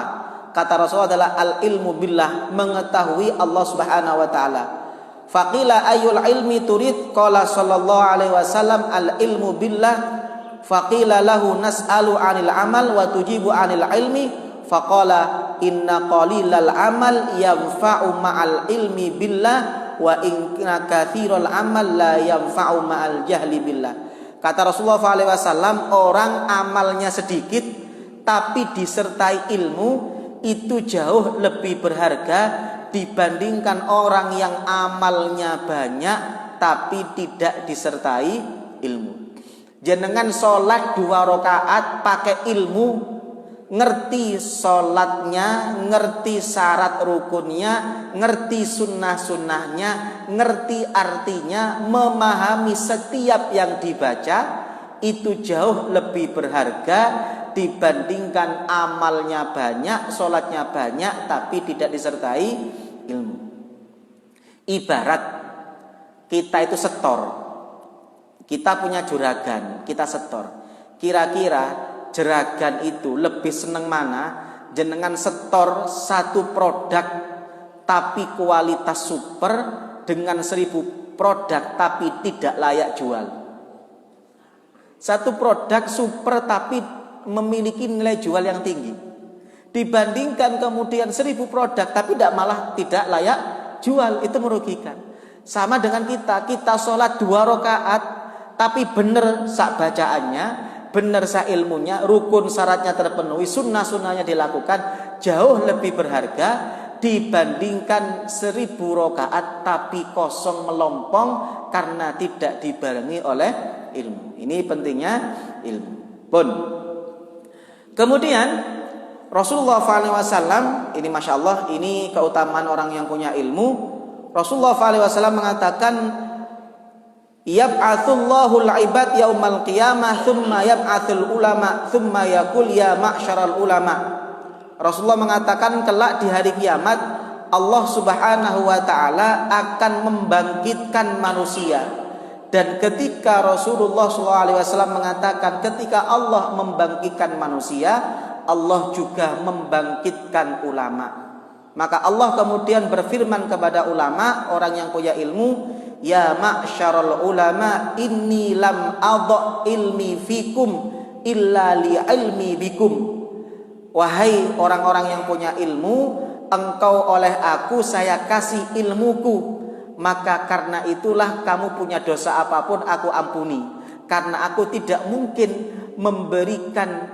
Speaker 2: Kata Rasulullah adalah al ilmu billah, mengetahui Allah Subhanahu wa taala. Faqila ayyul ilmi turid? Qala sallallahu alaihi wasallam al ilmu billah. Faqila lahu nas'alu 'anil amal wa tujibu 'anil ilmi. Faqala inna qalilal amal yanfa'u ma'al ilmi billah wa inna katsiral amal la yanfa'u ma'al jahli billah. Kata Rasulullah SAW, orang amalnya sedikit tapi disertai ilmu itu jauh lebih berharga dibandingkan orang yang amalnya banyak tapi tidak disertai ilmu. Jenengan sholat 2 rakaat pakai ilmu, ngerti sholatnya, ngerti syarat rukunnya, ngerti sunnah-sunnahnya, ngerti artinya, memahami setiap yang dibaca, itu jauh lebih berharga dibandingkan amalnya banyak, sholatnya banyak, tapi tidak disertai ilmu. Ibarat kita itu setor, kita punya juragan, kita setor. Kira-kira jeragan itu lebih seneng mana? Jenengan setor satu produk tapi kualitas super dengan 1000 produk tapi tidak layak jual. Satu produk super tapi memiliki nilai jual yang tinggi dibandingkan kemudian 1000 produk tapi malah tidak layak jual. Itu merugikan. Sama dengan kita sholat 2 rakaat tapi benar sak bacaannya, benar sah ilmunya, rukun syaratnya terpenuhi, sunnah-sunnahnya dilakukan, jauh lebih berharga dibandingkan 1000 rakaat tapi kosong melompong karena tidak dibarengi oleh ilmu. Ini pentingnya ilmu. Pun kemudian Rasulullah SAW ini masya Allah, ini keutamaan orang yang punya ilmu. Rasulullah SAW mengatakan yab'atsullahu al-ibad yaumal qiyamah thumma yab'atsul ulama thumma yaqul ya ma'syaral ulama. Rasulullah mengatakan kelak di hari kiamat Allah Subhanahu wa taala akan membangkitkan manusia. Dan ketika Rasulullah SAW mengatakan ketika Allah membangkitkan manusia, Allah juga membangkitkan ulama. Maka Allah kemudian berfirman kepada ulama, orang yang punya ilmu, ya ma'syarul ulama inni lam adha ilmi fikum illa li ilmi bikum. Wahai orang-orang yang punya ilmu, engkau oleh aku saya kasih ilmuku, maka karena itulah kamu punya dosa apapun aku ampuni, karena aku tidak mungkin memberikan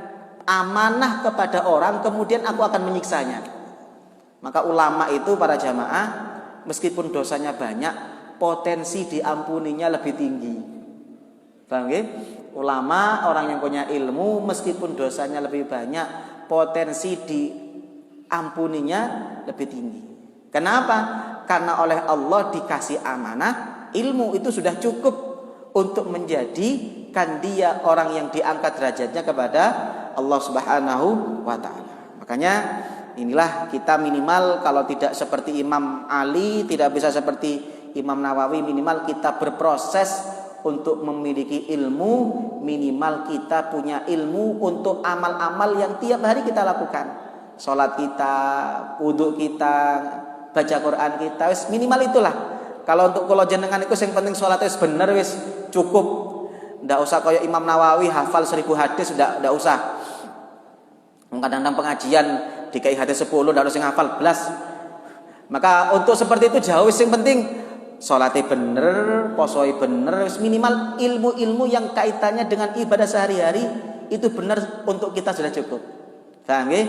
Speaker 2: amanah kepada orang kemudian aku akan menyiksanya. Maka ulama itu para jamaah, meskipun dosanya banyak, potensi diampuninya lebih tinggi. Paham ya? Ulama, orang yang punya ilmu, meskipun dosanya lebih banyak, potensi diampuninya lebih tinggi. Kenapa? Karena oleh Allah dikasih amanah, ilmu itu sudah cukup untuk menjadikan dia orang yang diangkat derajatnya kepada Allah Subhanahu wa ta'ala. Makanya inilah kita minimal kalau tidak seperti Imam Ali, tidak bisa seperti Imam Nawawi, minimal kita berproses untuk memiliki ilmu, minimal kita punya ilmu untuk amal-amal yang tiap hari kita lakukan. Salat kita, wudu kita, baca Quran kita, wis minimal itulah. Kalau untuk kula jenengan itu yang penting salat wis bener wis cukup. Ndak usah kayak Imam Nawawi hafal 1000 hadis, ndak usah. Kadang-kadang pengajian dikai hadis 10 ndak harus ngafal belas. Maka untuk seperti itu jauh yang penting salatnya bener, posoi bener, minimal ilmu-ilmu yang kaitannya dengan ibadah sehari-hari itu benar untuk kita sudah cukup. Paham nggih?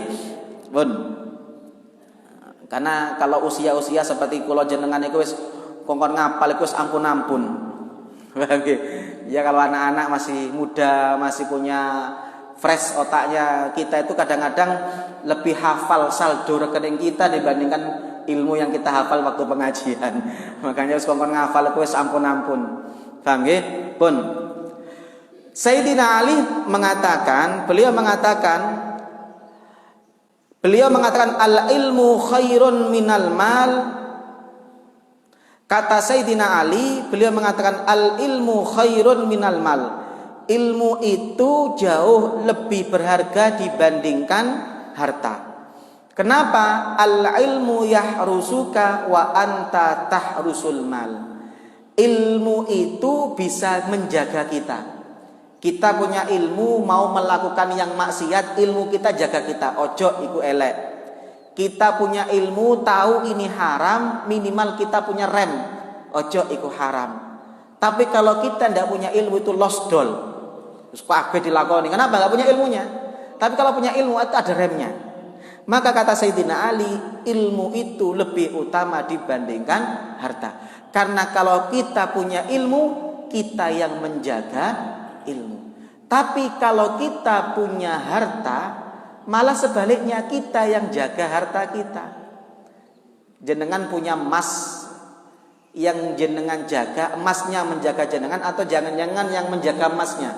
Speaker 2: Pun. Karena kalau usia-usia seperti kula jenengan iku wis kongkon ngapal iku wis ampun-ampun. Paham nggih? Ya kalau anak-anak masih muda, masih punya fresh otaknya, kita itu kadang-kadang lebih hafal saldo rekening kita dibandingkan ilmu yang kita hafal waktu pengajian. Makanya wis kongkon ngafal wis ampun-ampun. Paham nggih? Pun. Sayyidina Ali mengatakan, beliau mengatakan al ilmu khairun minal mal. Kata Sayyidina Ali, beliau mengatakan al ilmu khairun minal mal. Ilmu itu jauh lebih berharga dibandingkan harta. Kenapa? Al-ilmu yahrusuka wa anta tahrusul mal. Ilmu itu bisa menjaga kita. Kita punya ilmu, mau melakukan yang maksiat, ilmu kita jaga kita. Ojo iku elek. Kita punya ilmu, tahu ini haram, minimal kita punya rem. Ojo iku haram. Tapi kalau kita tidak punya ilmu itu lost doll. Terus kabeh dilakoni. Kenapa? Enggak punya ilmunya. Tapi kalau punya ilmu itu ada remnya. Maka kata Sayyidina Ali, ilmu itu lebih utama dibandingkan harta. Karena kalau kita punya ilmu, kita yang menjaga ilmu. Tapi kalau kita punya harta, malah sebaliknya kita yang jaga harta kita. Jenengan punya emas, yang jenengan jaga, emasnya menjaga jenengan, atau jangan-jangan yang menjaga emasnya?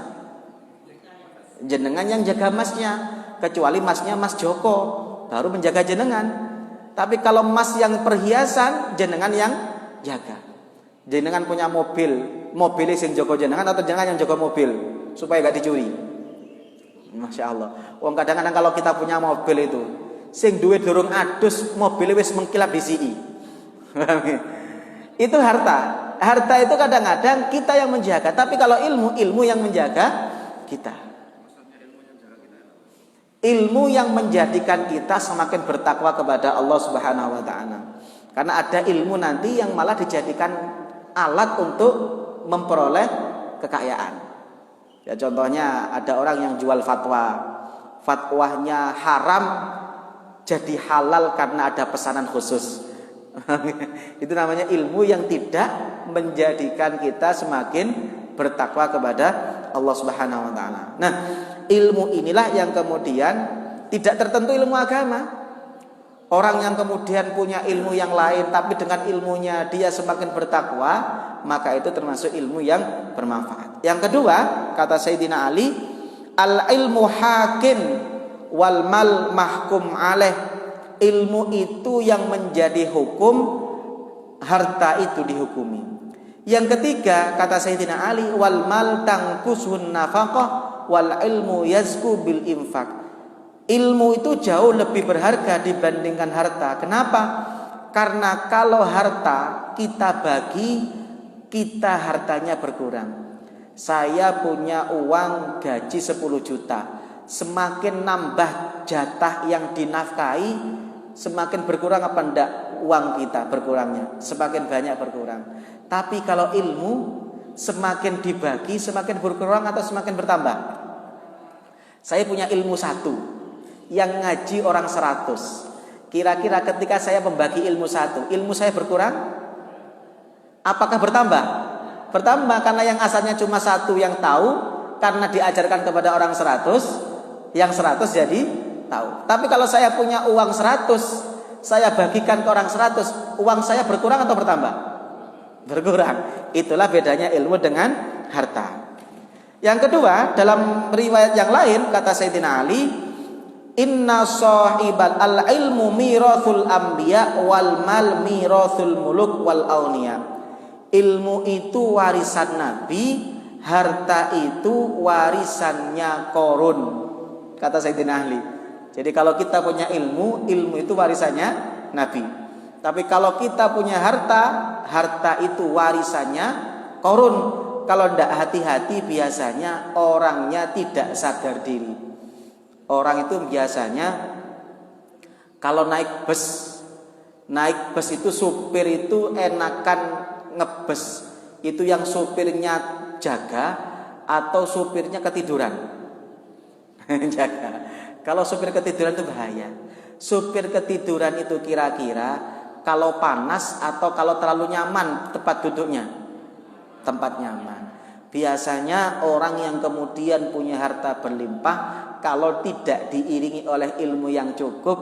Speaker 2: Jenengan yang jaga emasnya, kecuali emasnya Mas Joko baru menjaga jenengan. Tapi kalau emas yang perhiasan, jenengan yang jaga. Jenengan punya mobilnya sing jaga jenengan atau jenengan yang jaga mobil supaya gak dicuri. Masya Allah. Wong kadang-kadang kalau kita punya mobil itu, sing duwe durung adus, mobilnya wis mengkilap di sini. Itu harta. Harta itu kadang-kadang kita yang menjaga. Tapi kalau ilmu yang menjaga kita. Ilmu yang menjadikan kita semakin bertakwa kepada Allah Subhanahu wa ta'ala. Karena ada ilmu nanti yang malah dijadikan alat untuk memperoleh kekayaan. Ya contohnya ada orang yang jual fatwa. Fatwanya haram jadi halal karena ada pesanan khusus. Itu namanya ilmu yang tidak menjadikan kita semakin bertakwa kepada Allah Subhanahu wa ta'ala. Nah, ilmu inilah yang kemudian tidak tertentu ilmu agama. Orang yang kemudian punya ilmu yang lain tapi dengan ilmunya dia semakin bertakwa, maka itu termasuk ilmu yang bermanfaat. Yang kedua, kata Sayyidina Ali, al ilmu hakim wal mal mahkum alaih. Ilmu itu yang menjadi hukum, harta itu dihukumi. Yang ketiga, kata Sayyidina Ali, wal mal tangkusun nafaqah wal ilmu yazku bil infak. Ilmu itu jauh lebih berharga dibandingkan harta. Kenapa? Karena kalau harta kita bagi, kita hartanya berkurang. Saya punya uang gaji 10 juta. Semakin nambah jatah yang dinafkahi, semakin berkurang apa enggak uang kita berkurangnya? Semakin banyak berkurang. Tapi kalau ilmu, semakin dibagi semakin berkurang atau semakin bertambah? Saya punya ilmu 1, yang ngaji orang 100. Kira-kira ketika saya membagi ilmu 1, ilmu saya berkurang? Apakah bertambah? Bertambah, karena yang asalnya cuma 1 yang tahu, karena diajarkan kepada orang 100, yang 100 jadi tahu. Tapi kalau saya punya uang 100, saya bagikan ke orang 100, uang saya berkurang atau bertambah? Berkurang. Itulah bedanya ilmu dengan harta. Yang kedua, dalam riwayat yang lain kata Sayyidina Ali, inna sahibal al-ilmu mirathul anbiya wal mal mirathul muluk wal awniya. Ilmu itu warisan nabi, harta itu warisannya Qarun, kata Sayyidina Ali. Jadi kalau kita punya ilmu, ilmu itu warisannya nabi. Tapi kalau kita punya harta, harta itu warisannya Qarun. Kalau tidak hati-hati, biasanya orangnya tidak sadar diri. Orang itu biasanya kalau naik bus itu supir itu enakan ngebes. Itu yang supirnya jaga atau supirnya ketiduran? Jaga. Kalau supir ketiduran itu bahaya. Supir ketiduran itu kira-kira kalau panas atau kalau terlalu nyaman tempat duduknya? Tempat nyaman. Biasanya orang yang kemudian punya harta berlimpah, kalau tidak diiringi oleh ilmu yang cukup,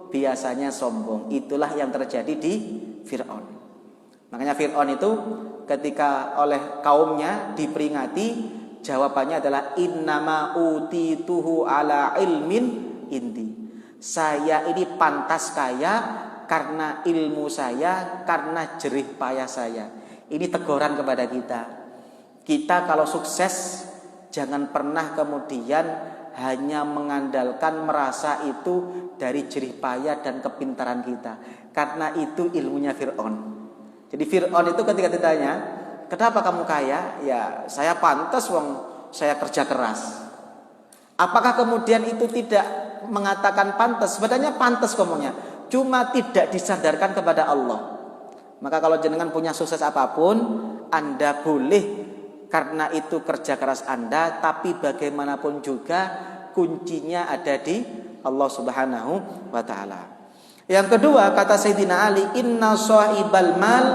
Speaker 2: biasanya sombong. Itulah yang terjadi di Fir'aun. Makanya Fir'aun itu ketika oleh kaumnya diperingati, jawabannya adalah innama utituhu ala ilmin indi. Saya ini pantas kaya karena ilmu saya, karena jerih payah saya. Ini teguran kepada kita. Kita kalau sukses, jangan pernah kemudian hanya mengandalkan merasa itu dari jerih payah dan kepintaran kita. Karena itu ilmunya Fir'aun. Jadi Fir'aun itu ketika ditanya, kenapa kamu kaya? Ya saya pantas, wong saya kerja keras. Apakah kemudian itu tidak mengatakan pantas? Sebenarnya pantas ngomongnya, cuma tidak disadarkan kepada Allah. Maka kalau jenengan punya sukses apapun, Anda boleh karena itu kerja keras Anda, tapi bagaimanapun juga kuncinya ada di Allah Subhanahu wa taala. Yang kedua kata Sayyidina Ali, inna sahibal mal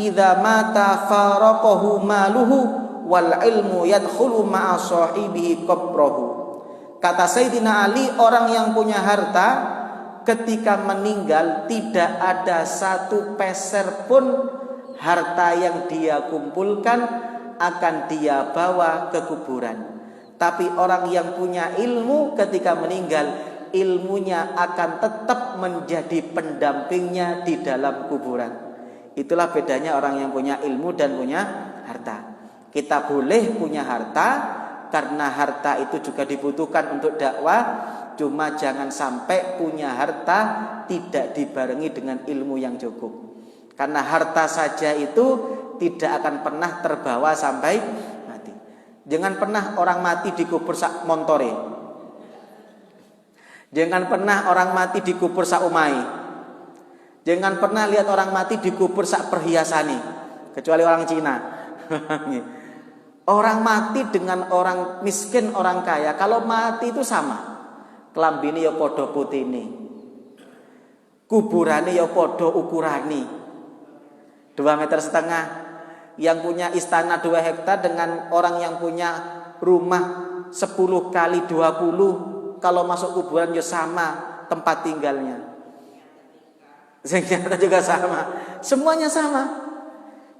Speaker 2: idza mata faraqahu maluhu wal ilmu yadkhulu ma'a sahibihi qabrahu. Kata Sayyidina Ali, orang yang punya harta ketika meninggal tidak ada satu peser pun harta yang dia kumpulkan akan dia bawa ke kuburan. Tapi orang yang punya ilmu ketika meninggal, ilmunya akan tetap menjadi pendampingnya di dalam kuburan. Itulah bedanya orang yang punya ilmu dan punya harta. Kita boleh punya harta karena harta itu juga dibutuhkan untuk dakwah. Cuma jangan sampai punya harta tidak dibarengi dengan ilmu yang cukup. Karena harta saja itu tidak akan pernah terbawa sampai mati. Jangan pernah orang mati dikubur sak montore. Jangan pernah orang mati dikubur sak umai. Jangan pernah lihat orang mati dikubur sak perhiasane. Kecuali orang Cina. Orang mati dengan orang miskin, orang kaya, kalau mati itu sama. Kelambine ya padha putine. Kuburane ya padha ukurane. 2,5 meter. Yang punya istana 2 hektar dengan orang yang punya rumah 10 kali 20, kalau masuk kuburan ya sama tempat tinggalnya. Senjata juga sama. Semuanya sama.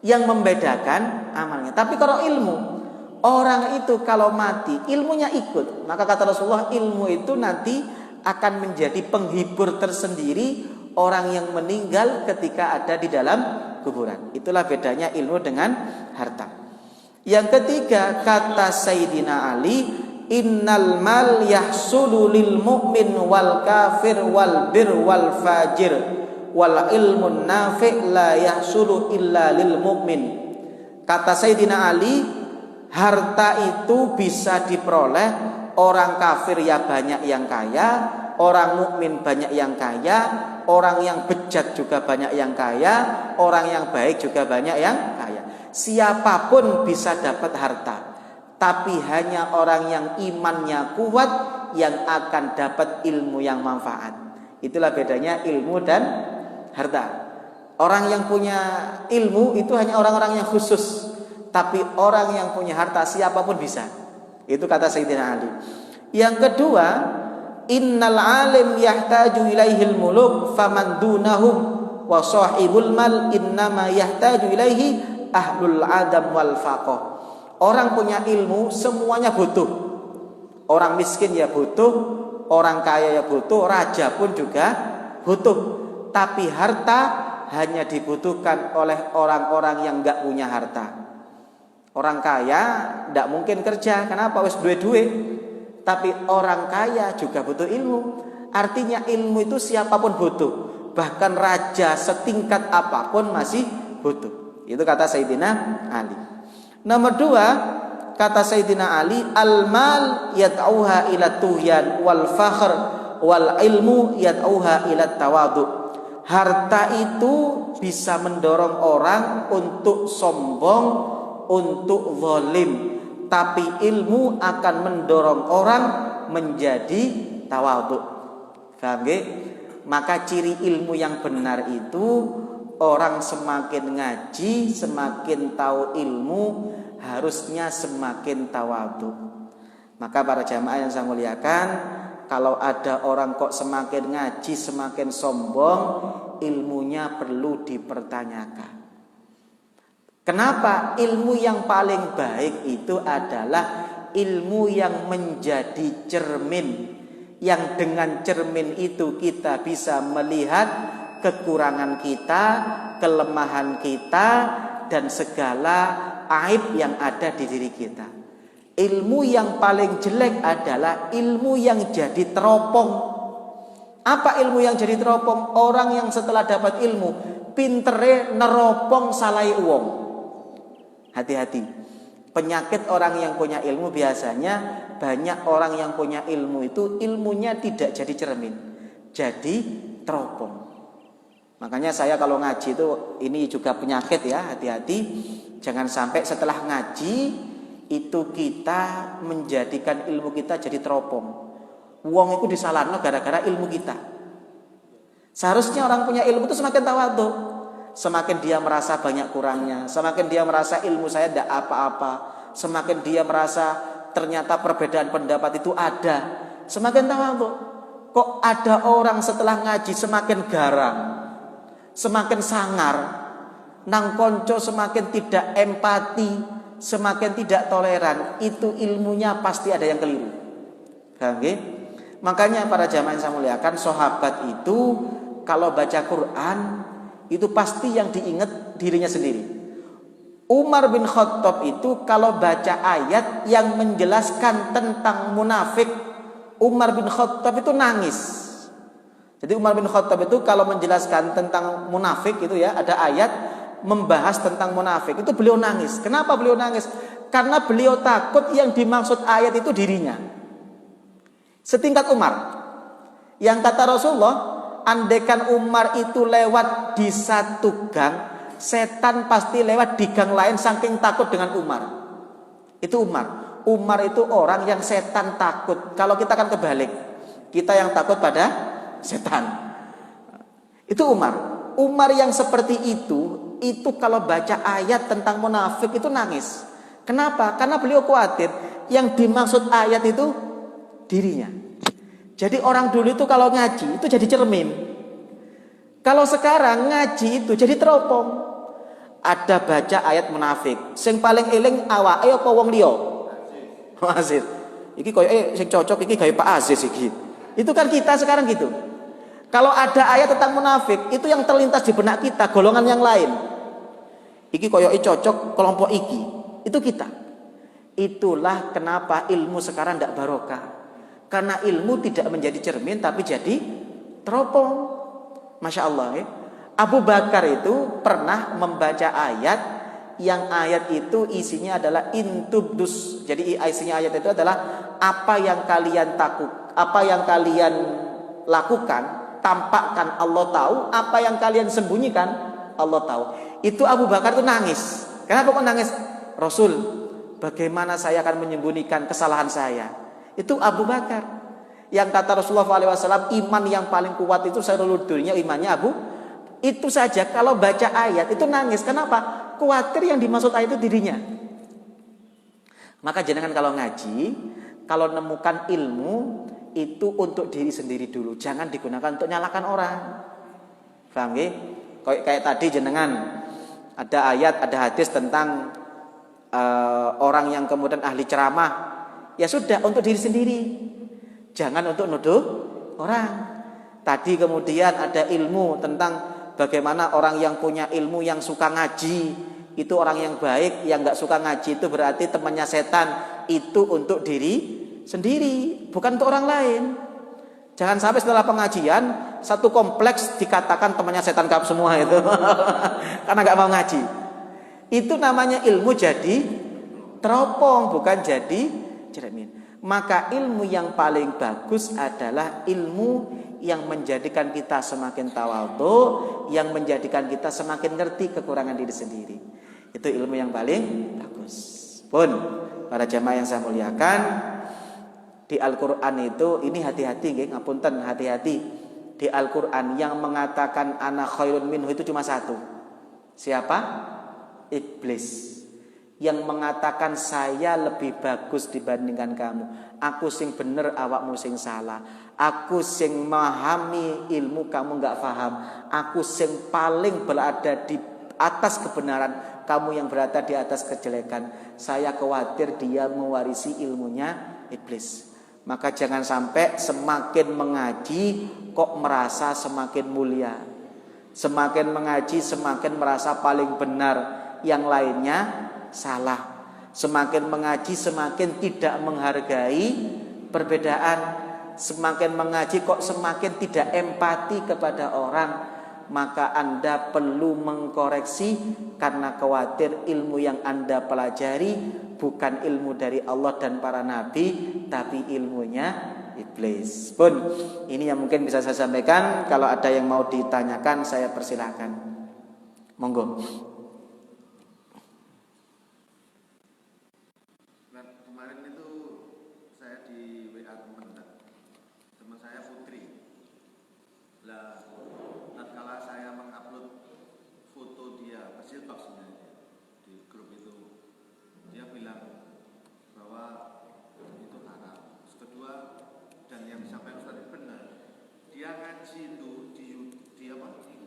Speaker 2: Yang membedakan amalnya. Tapi kalau ilmu, orang itu kalau mati ilmunya ikut. Maka kata Rasulullah, ilmu itu nanti akan menjadi penghibur tersendiri orang yang meninggal ketika ada di dalam kuburan. Itulah bedanya ilmu dengan harta. Yang ketiga kata Sayyidina Ali, innal mal yahsulu lil mu'min wal kafir wal bir wal fajir wal ilmun nafi' la yahsulu illa lil mu'min. Kata Sayyidina Ali, harta itu bisa diperoleh orang kafir ya banyak yang kaya, orang mukmin banyak yang kaya, orang yang bejat juga banyak yang kaya, orang yang baik juga banyak yang kaya. Siapapun bisa dapat harta, tapi hanya orang yang imannya kuat yang akan dapat ilmu yang manfaat. Itulah bedanya ilmu dan harta. Orang yang punya ilmu itu hanya orang-orang yang khusus, tapi orang yang punya harta siapapun bisa. Itu kata Sayyidina Ali. Yang kedua, innal alim yahtaju ilaihil muluk faman dunahum wa sahibul mal innama yahtaju ilaihi ahlul adam wal faqih. Orang punya ilmu semuanya butuh. Orang miskin ya butuh, orang kaya ya butuh, raja pun juga butuh. Tapi harta hanya dibutuhkan oleh orang-orang yang enggak punya harta. Orang kaya tidak mungkin kerja, kenapa? Wes duwe-duwe. Tapi orang kaya juga butuh ilmu. Artinya ilmu itu siapapun butuh. Bahkan raja setingkat apapun masih butuh. Itu kata Sayyidina Ali. Nomor 2, kata Sayyidina Ali, al-mal yad'uha ila tuhyan wal fakhr wal ilmu yad'uha ila tawadhu. Harta itu bisa mendorong orang untuk sombong, untuk zalim, tapi ilmu akan mendorong orang menjadi tawadhu. Paham nggih? Maka ciri ilmu yang benar itu orang semakin ngaji, semakin tahu ilmu, harusnya semakin tawadhu. Maka para jamaah yang saya muliakan, kalau ada orang kok semakin ngaji, semakin sombong, ilmunya perlu dipertanyakan. Kenapa? Ilmu yang paling baik itu adalah ilmu yang menjadi cermin, yang dengan cermin itu kita bisa melihat kekurangan kita, kelemahan kita, dan segala aib yang ada di diri kita. Ilmu yang paling jelek adalah ilmu yang jadi teropong. Apa ilmu yang jadi teropong? Orang yang setelah dapat ilmu, pintere neropong salai uang. Hati-hati. Penyakit orang yang punya ilmu biasanya, banyak orang yang punya ilmu itu ilmunya tidak jadi cermin, jadi teropong. Makanya saya kalau ngaji itu, ini juga penyakit ya, hati-hati. Jangan sampai setelah ngaji itu kita menjadikan ilmu kita jadi teropong. Wong itu disalahno gara-gara ilmu kita. Seharusnya orang punya ilmu itu semakin tawadhu. Semakin dia merasa banyak kurangnya, semakin dia merasa ilmu saya tidak apa-apa, semakin dia merasa ternyata perbedaan pendapat itu ada, semakin tawadhu. Kok ada orang setelah ngaji semakin garang, semakin sangar, nang konco semakin tidak empati, semakin tidak toleran, itu ilmunya pasti ada yang keliru. Paham nggih? Makanya para jamaah yang saya muliakan, sahabat itu kalau baca Quran itu pasti yang diingat dirinya sendiri. Umar bin Khattab itu kalau baca ayat yang menjelaskan tentang munafik, Umar bin Khattab itu nangis. Jadi Umar bin Khattab itu kalau menjelaskan tentang munafik itu ya, ada ayat membahas tentang munafik, itu beliau nangis. Kenapa beliau nangis? Karena beliau takut yang dimaksud ayat itu dirinya. Setingkat Umar. Yang kata Rasulullah, andaikan Umar itu lewat di satu gang, setan pasti lewat di gang lain saking takut dengan Umar. Itu Umar. Umar itu orang yang setan takut. Kalau kita kan kebalik, kita yang takut pada setan. Itu Umar. Umar yang seperti itu kalau baca ayat tentang munafik itu nangis. Kenapa? Karena beliau khawatir yang dimaksud ayat itu dirinya. Jadi orang dulu itu kalau ngaji itu jadi cermin. Kalau sekarang ngaji itu jadi teropong. Ada baca ayat munafik, sing paling eling awake apa wong liya? Aziz. Iki koyo sing cocok iki gawe Pak Aziz iki. Itu kan kita sekarang gitu. Kalau ada ayat tentang munafik, itu yang terlintas di benak kita, golongan yang lain. Iki koyo cocok kelompok iki. Itu kita. Itulah kenapa ilmu sekarang tidak barokah. Karena ilmu tidak menjadi cermin tapi jadi teropong. Masya Allah ya. Abu Bakar itu pernah membaca ayat yang ayat itu isinya adalah intubdus. Jadi isinya ayat itu adalah apa yang kalian lakukan, tampakkan Allah tahu, apa yang kalian sembunyikan Allah tahu. Itu Abu Bakar itu nangis. Kenapa kok nangis? Rasul, bagaimana saya akan menyembunyikan kesalahan saya? Itu Abu Bakar. Yang kata Rasulullah SAW, iman yang paling kuat itu sairul dunya imannya Abu. Itu saja kalau baca ayat itu nangis. Kenapa? Khawatir yang dimaksud ayat itu dirinya. Maka jangan kalau ngaji, kalau nemukan ilmu itu untuk diri sendiri dulu. Jangan digunakan untuk nyalakan orang. Paham nggih? Kayak tadi jenengan ada ayat, ada hadis tentang orang yang kemudian ahli ceramah. Ya sudah untuk diri sendiri. Jangan untuk nuduh orang. Tadi kemudian ada ilmu tentang bagaimana orang yang punya ilmu yang suka ngaji itu orang yang baik, yang nggak suka ngaji itu berarti temannya setan. Itu untuk diri sendiri, bukan untuk orang lain. Jangan sampai setelah pengajian satu kompleks dikatakan temannya setan kap semua itu karena nggak mau ngaji. Itu namanya ilmu jadi teropong, bukan jadi cermin. Maka ilmu yang paling bagus adalah ilmu yang menjadikan kita semakin tawadhu, yang menjadikan kita semakin ngerti kekurangan diri sendiri. Itu ilmu yang paling bagus. Pun para jamaah yang saya muliakan, di Al-Qur'an itu ini hati-hati nggih, ngapunten, hati-hati. Di Al-Qur'an yang mengatakan ana khairun minhu itu cuma satu. Siapa? Iblis. Yang mengatakan saya lebih bagus dibandingkan kamu. Aku sing bener, awakmu sing salah. Aku sing memahami ilmu, kamu gak paham. Aku sing paling berada di atas kebenaran, kamu yang berada di atas kejelekan. Saya khawatir dia mewarisi ilmunya iblis. Maka jangan sampai semakin mengaji kok merasa semakin mulia. Semakin mengaji semakin merasa paling benar, yang lainnya salah. Semakin mengaji semakin tidak menghargai perbedaan. Semakin mengaji kok semakin tidak empati kepada orang. Maka Anda perlu mengkoreksi, karena khawatir ilmu yang Anda pelajari bukan ilmu dari Allah dan para nabi, tapi ilmunya iblis. Pun ini yang mungkin bisa saya sampaikan. Kalau ada yang mau ditanyakan saya persilahkan. Monggo.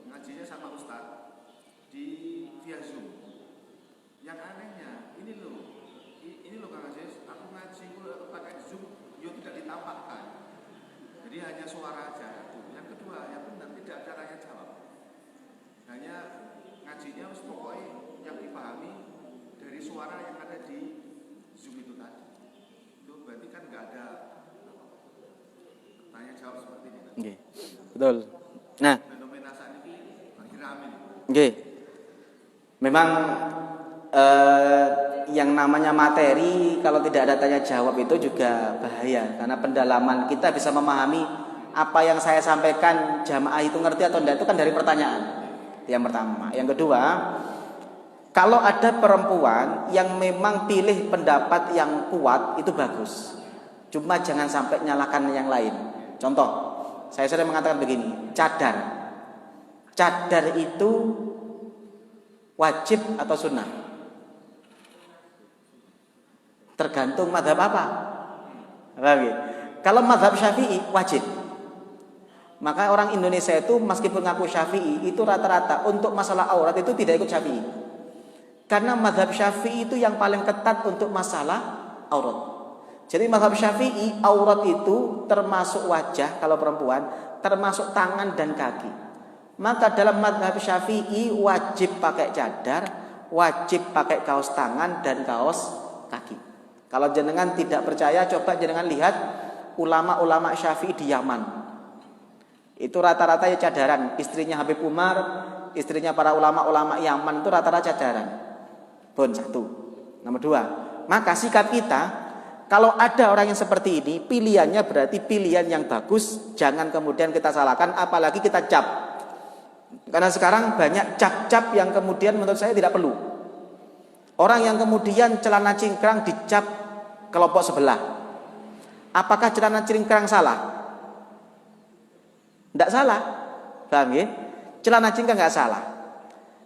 Speaker 3: Ngajinya sama Ustaz di via Zoom. Yang anehnya ini loh Kang Aziz, aku ngaji pakai Zoom, yo tidak ditampakkan. Jadi hanya suara aja. Yang kedua, yang benar tidak ada tanya jawab. Hanya ngajinya pokoknya yang dipahami dari suara yang ada di Zoom itu tadi. Itu berarti kan nggak ada tanya jawab seperti ini.
Speaker 2: Okay. Betul. Nah, okay. Memang yang namanya materi kalau tidak ada tanya jawab itu juga bahaya, karena pendalaman kita bisa memahami apa yang saya sampaikan jamaah itu ngerti atau tidak itu kan dari pertanyaan. Yang pertama. Yang kedua, kalau ada perempuan yang memang pilih pendapat yang kuat itu bagus, cuma jangan sampai nyalakan yang lain. Contoh, saya sering mengatakan begini, cadar itu wajib atau sunnah? Tergantung mazhab apa. Kalau mazhab Syafi'i wajib. Maka orang Indonesia itu meskipun ngaku Syafi'i itu rata-rata untuk masalah aurat itu tidak ikut Syafi'i. Karena mazhab Syafi'i itu yang paling ketat untuk masalah aurat. Jadi mazhab Syafi'i aurat itu termasuk wajah kalau perempuan, termasuk tangan dan kaki. Maka dalam mazhab Syafi'i wajib pakai cadar, wajib pakai kaos tangan dan kaos kaki. Kalau jenengan tidak percaya, coba jenengan lihat ulama-ulama Syafi'i di Yaman. Itu rata-rata ya cadaran. Istrinya Habib Umar, istrinya para ulama-ulama Yaman itu rata-rata cadaran. Pun satu. Nomor dua, maka sikap kita, kalau ada orang yang seperti ini, pilihannya berarti pilihan yang bagus. Jangan kemudian kita salahkan, apalagi kita cap. Karena sekarang banyak cap-cap yang kemudian menurut saya tidak perlu. Orang yang kemudian celana cingkrang dicap kelompok sebelah. Apakah celana cingkrang salah? Tidak salah. Paham ya? Celana cingkrang nggak salah.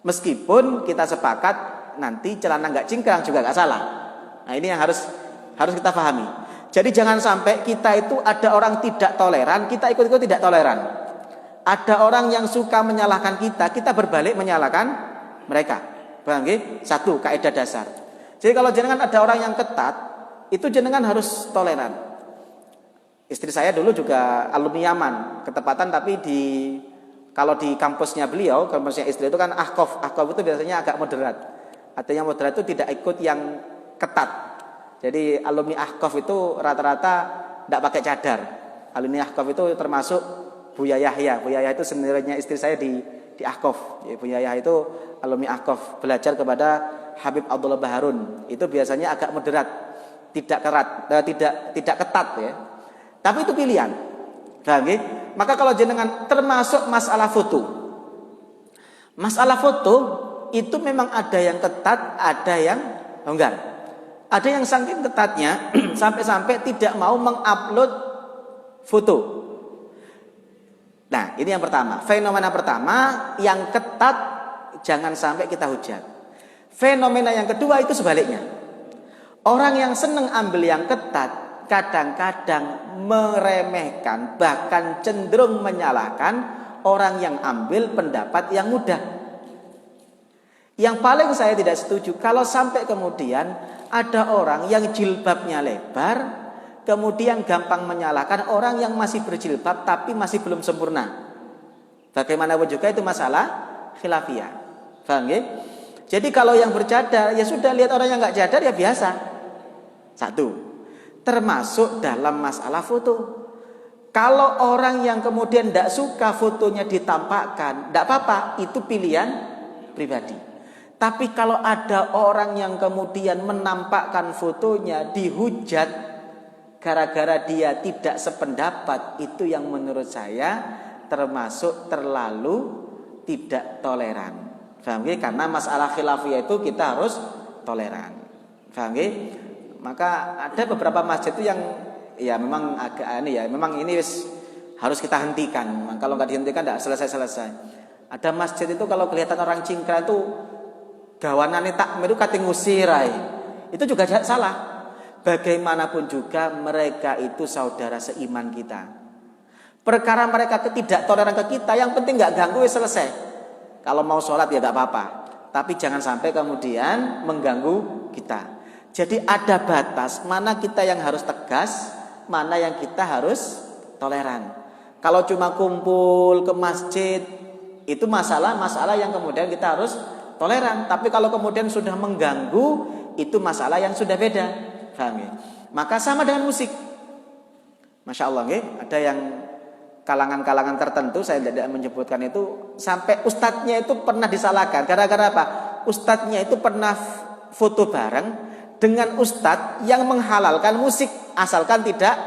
Speaker 2: Meskipun kita sepakat nanti celana nggak cingkrang juga nggak salah. Nah, ini yang harus kita pahami. Jadi jangan sampai kita itu ada orang tidak toleran, kita ikut-ikut tidak toleran. Ada orang yang suka menyalahkan kita berbalik menyalahkan mereka. Paham nggih? Satu kaidah dasar. Jadi kalau jenengan ada orang yang ketat, itu jenengan harus toleran. Istri saya dulu juga alumni Yaman, ketepatan tapi kalau di kampusnya beliau, kampusnya istri itu kan ahqaf. Ahqaf itu biasanya agak moderat. Artinya moderat itu tidak ikut yang ketat. Jadi alumni ahqaf itu rata-rata tidak pakai cadar. Alumni ahqaf itu termasuk Buya Yahya. Buya Yahya itu sebenarnya istri saya di ahqaf. Buya Yahya itu alumni ahqaf, belajar kepada Habib Abdullah Baharun. Itu biasanya agak moderat, tidak ketat ya. Tapi itu pilihan. Paham ya? Maka kalau jenengan termasuk masalah foto. Masalah foto itu memang ada yang ketat, ada yang longgar. Ada yang saking ketatnya sampai-sampai tidak mau mengupload foto. Nah, ini yang pertama. Fenomena pertama yang ketat jangan sampai kita hujat. Fenomena yang kedua itu sebaliknya. Orang yang senang ambil yang ketat kadang-kadang meremehkan, bahkan cenderung menyalahkan orang yang ambil pendapat yang mudah. Yang paling saya tidak setuju kalau sampai kemudian ada orang yang jilbabnya lebar, kemudian gampang menyalahkan orang yang masih berjilbab tapi masih belum sempurna. Bagaimanapun juga itu masalah khilafiyah. Paham ya? Jadi kalau yang bercadar, ya sudah, lihat orang yang nggak cadar ya biasa. Satu. Termasuk dalam masalah foto. Kalau orang yang kemudian tidak suka fotonya ditampakkan, tidak apa-apa, itu pilihan pribadi. Tapi kalau ada orang yang kemudian menampakkan fotonya dihujat gara-gara dia tidak sependapat, itu yang menurut saya termasuk terlalu tidak toleran. Paham ya? Karena masalah khilafiyah itu kita harus toleran. Paham ya? Maka ada beberapa masjid itu yang ya memang agak aneh ya. Memang ini harus kita hentikan. Memang kalau nggak dihentikan tidak selesai-selesai. Ada masjid itu kalau kelihatan orang cingkrang itu gawanane takmir itu kate ngusirai. Itu juga salah. Bagaimanapun juga mereka itu saudara seiman kita. Perkara mereka tidak toleran ke kita, yang penting nggak ganggu, selesai. Kalau mau sholat ya nggak apa-apa. Tapi jangan sampai kemudian mengganggu kita. Jadi ada batas mana kita yang harus tegas, mana yang kita harus toleran. Kalau cuma kumpul ke masjid, itu masalah yang kemudian kita harus toleran. Tapi kalau kemudian sudah mengganggu, itu masalah yang sudah beda. Paham ya? Maka sama dengan musik. Masya Allah, ada yang kalangan-kalangan tertentu, saya tidak menyebutkan itu, sampai ustadznya itu pernah disalahkan. Gara-gara apa? Ustadznya itu pernah foto bareng dengan ustadz yang menghalalkan musik, asalkan tidak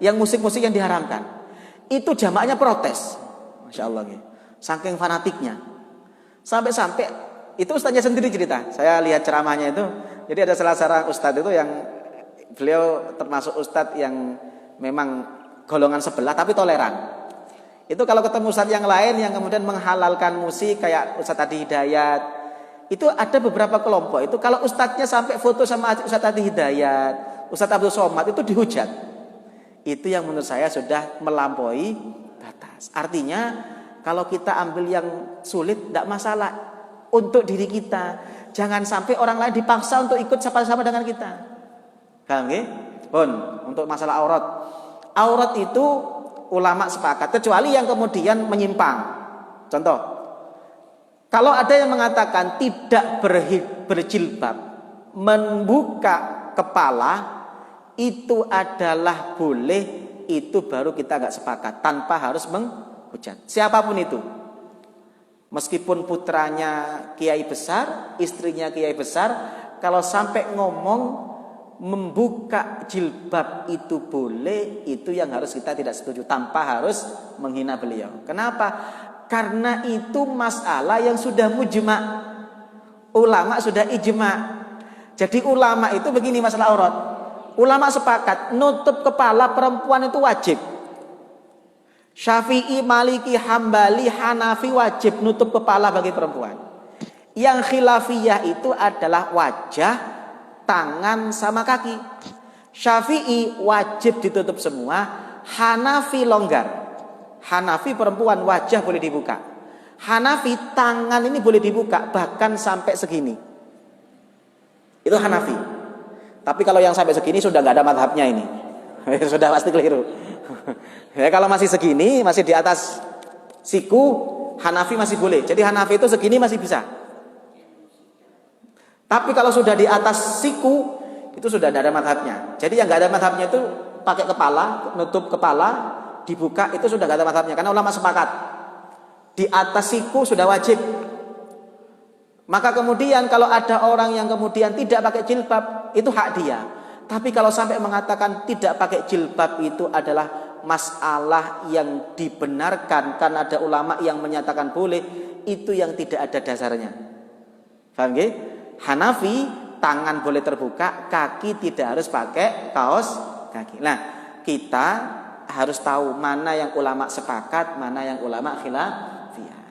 Speaker 2: yang musik-musik yang diharamkan. Itu jamaahnya protes. Masya Allah, saking fanatiknya. Sampai-sampai itu ustadznya sendiri cerita. Saya lihat ceramahnya itu. Jadi ada salah seorang ustadz itu yang beliau termasuk ustadz yang memang golongan sebelah tapi toleran. Itu kalau ketemu ustadz yang lain yang kemudian menghalalkan musik kayak Ustadz Adi Hidayat, itu ada beberapa kelompok itu kalau ustadznya sampai foto sama Ustadz Adi Hidayat, Ustadz Abdul Somad, itu dihujat. Itu yang menurut saya sudah melampaui batas. Artinya kalau kita ambil yang sulit tidak masalah untuk diri kita. Jangan sampai orang lain dipaksa untuk ikut sama-sama dengan kita. Paham nggih? Pun untuk masalah aurat. Aurat itu ulama sepakat kecuali yang kemudian menyimpang. Contoh, kalau ada yang mengatakan tidak berjilbab, membuka kepala itu adalah boleh, itu baru kita nggak sepakat tanpa harus menghujat siapapun itu. Meskipun putranya kiai besar, istrinya kiai besar, kalau sampai ngomong membuka jilbab itu boleh, itu yang harus kita tidak setuju tanpa harus menghina beliau. Kenapa? Karena itu masalah yang sudah mujma'. Ulama sudah ijma'. Jadi ulama itu begini masalah aurat. Ulama sepakat nutup kepala perempuan itu wajib. Syafi'i, Maliki, Hambali, Hanafi wajib nutup kepala bagi perempuan. Yang khilafiyah itu adalah wajah, tangan sama kaki. Syafi'i wajib ditutup semua, Hanafi longgar. Hanafi perempuan wajah boleh dibuka. Hanafi tangan ini boleh dibuka bahkan sampai segini. Itu Hanafi. Tapi kalau yang sampai segini sudah nggak ada madhabnya ini. Sudah pasti keliru. Ya, kalau masih segini, masih di atas siku, Hanafi masih boleh. Jadi Hanafi itu segini masih bisa. Tapi kalau sudah di atas siku, itu sudah tidak ada madhabnya. Jadi yang nggak ada madhabnya itu pakai kepala, nutup kepala, dibuka, itu sudah nggak ada madhabnya. Karena ulama sepakat di atas siku sudah wajib. Maka kemudian kalau ada orang yang kemudian tidak pakai jilbab, itu hak dia. Tapi kalau sampai mengatakan tidak pakai jilbab itu adalah masalah yang dibenarkan karena ada ulama yang menyatakan boleh, itu yang tidak ada dasarnya. Paham nggih? Hanafi tangan boleh terbuka, kaki tidak harus pakai kaos kaki. Nah, kita harus tahu mana yang ulama sepakat, mana yang ulama khilafiyah.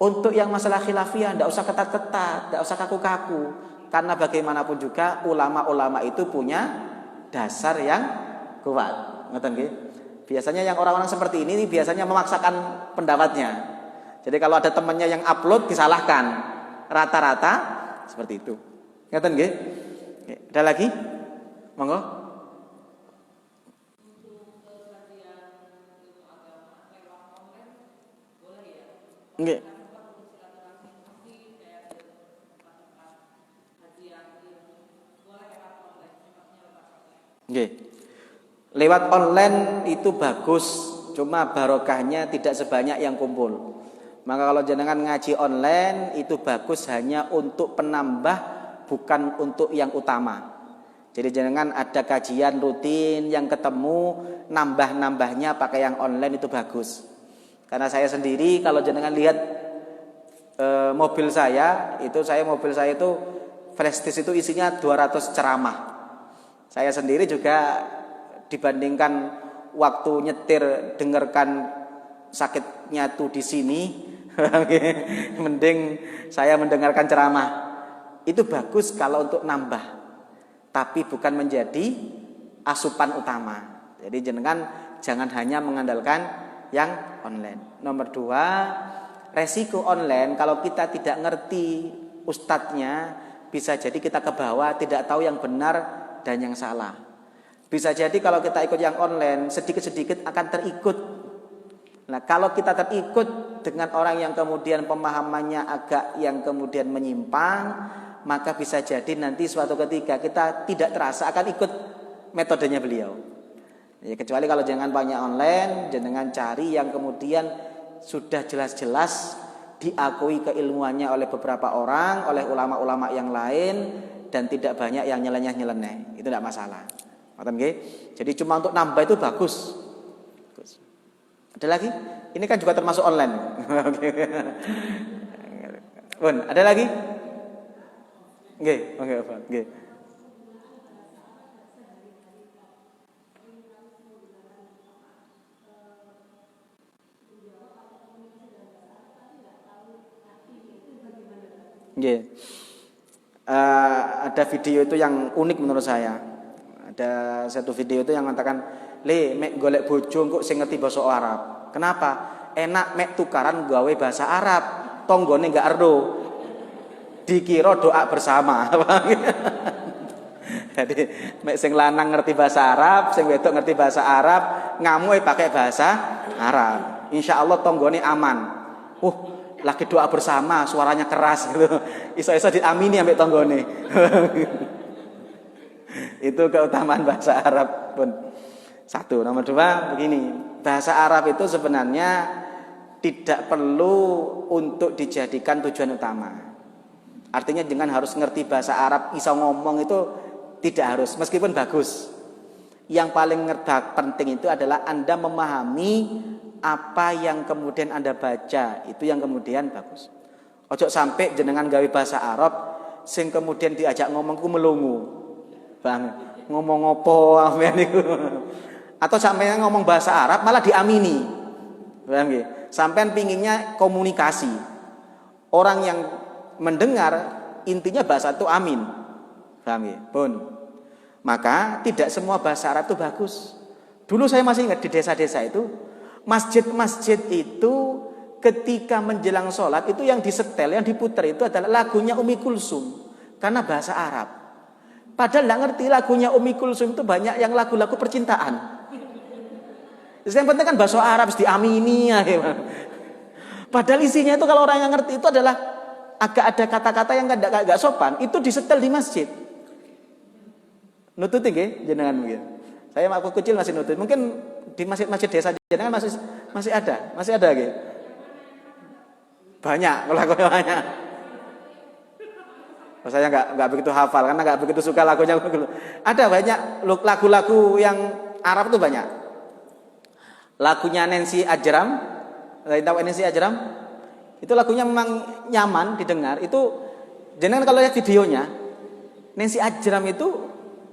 Speaker 2: Untuk yang masalah khilafiyah tidak usah ketat-ketat, tidak usah kaku-kaku. Karena bagaimanapun juga ulama-ulama itu punya dasar yang kuat. Ngerti nggih? Biasanya yang orang-orang seperti ini biasanya memaksakan pendapatnya. Jadi kalau ada temannya yang upload disalahkan. Rata-rata seperti itu. Ngerti nggih? Ada lagi? Monggo. Nggih. Nggih. Lewat online itu bagus, cuma barokahnya tidak sebanyak yang kumpul. Maka kalau jenengan ngaji online itu bagus hanya untuk penambah, bukan untuk yang utama. Jadi jenengan ada kajian rutin yang ketemu, nambah-nambahnya pakai yang online itu bagus. Karena saya sendiri kalau jenengan lihat mobil saya itu flash disk itu isinya 200 ceramah. Saya sendiri juga dibandingkan waktu nyetir dengarkan sakitnya tuh di sini, mending saya mendengarkan ceramah. Itu bagus kalau untuk nambah, tapi bukan menjadi asupan utama. Jadi jenengan jangan hanya mengandalkan yang online. Nomor 2, resiko online kalau kita tidak ngerti ustadznya, bisa jadi kita ke bawah tidak tahu yang benar dan yang salah. Bisa jadi kalau kita ikut yang online sedikit-sedikit akan terikut. Nah, kalau kita terikut dengan orang yang kemudian pemahamannya agak yang kemudian menyimpang, maka bisa jadi nanti suatu ketika kita tidak terasa akan ikut metodenya beliau. Ya, kecuali kalau jangan banyak online, jangan cari yang kemudian sudah jelas-jelas diakui keilmuannya oleh beberapa orang, oleh ulama-ulama yang lain, dan tidak banyak yang nyeleneh-nyeleneh. Itu tidak masalah. Jadi cuma untuk nambah itu bagus. Ada lagi? Ini kan juga termasuk online. Bun, ada lagi? Nggih. Ada video itu yang unik menurut saya. Ada satu video itu yang mengatakan, "Le, mek golek bojo kok sing ngerti basa Arab." Kenapa? Enak mek tukaran gawe bahasa Arab, tonggone enggak ero. Dikira doa bersama. Jadi mek sing lanang ngerti bahasa Arab, sing wedok ngerti bahasa Arab, ngamuke pakai bahasa Arab. Insyaallah tonggone aman. Lagi doa bersama, suaranya keras gitu. Iso-iso diamini ambek tonggone. Itu keutamaan bahasa Arab pun. Satu. Nomor dua begini, bahasa Arab itu sebenarnya tidak perlu untuk dijadikan tujuan utama. Artinya dengan harus ngerti bahasa Arab, iso ngomong itu tidak harus, meskipun bagus. Yang paling penting itu adalah Anda memahami apa yang kemudian Anda baca, itu yang kemudian bagus. Ojo sampai jenengan gawe bahasa Arab sing kemudian diajak ngomong ku melungu. Bang, ngomong opo ampean niku. Atau sampai ngomong bahasa Arab malah diamini. Paham nggih? Sampean pinginnya komunikasi. Orang yang mendengar intinya bahasa itu amin. Paham nggih? Pun. Maka tidak semua bahasa Arab itu bagus. Dulu saya masih ingat di desa-desa itu, masjid-masjid itu ketika menjelang sholat itu yang disetel, yang diputar itu adalah lagunya Umi Kulsum karena bahasa Arab. Padahal nggak ngerti lagunya Umi Kulsum itu banyak yang lagu-lagu percintaan. Yang penting kan bahasa Arab diamini ya. Padahal isinya itu kalau orang yang ngerti itu adalah agak ada kata-kata yang nggak sopan, itu disetel di masjid. Nututi nggih jenengan mungkin. Saya waktu kecil masih nutut. Mungkin di masjid-masjid desa jenengan masih ada nggih. Banyak kalau banyak. Saya nggak begitu hafal karena nggak begitu suka lagunya. Ada banyak lagu-lagu yang Arab itu banyak. Lagunya Nancy Ajram, tahu Nancy Ajram? Itu lagunya memang nyaman didengar. Itu jenengan kalau lihat videonya, Nancy Ajram itu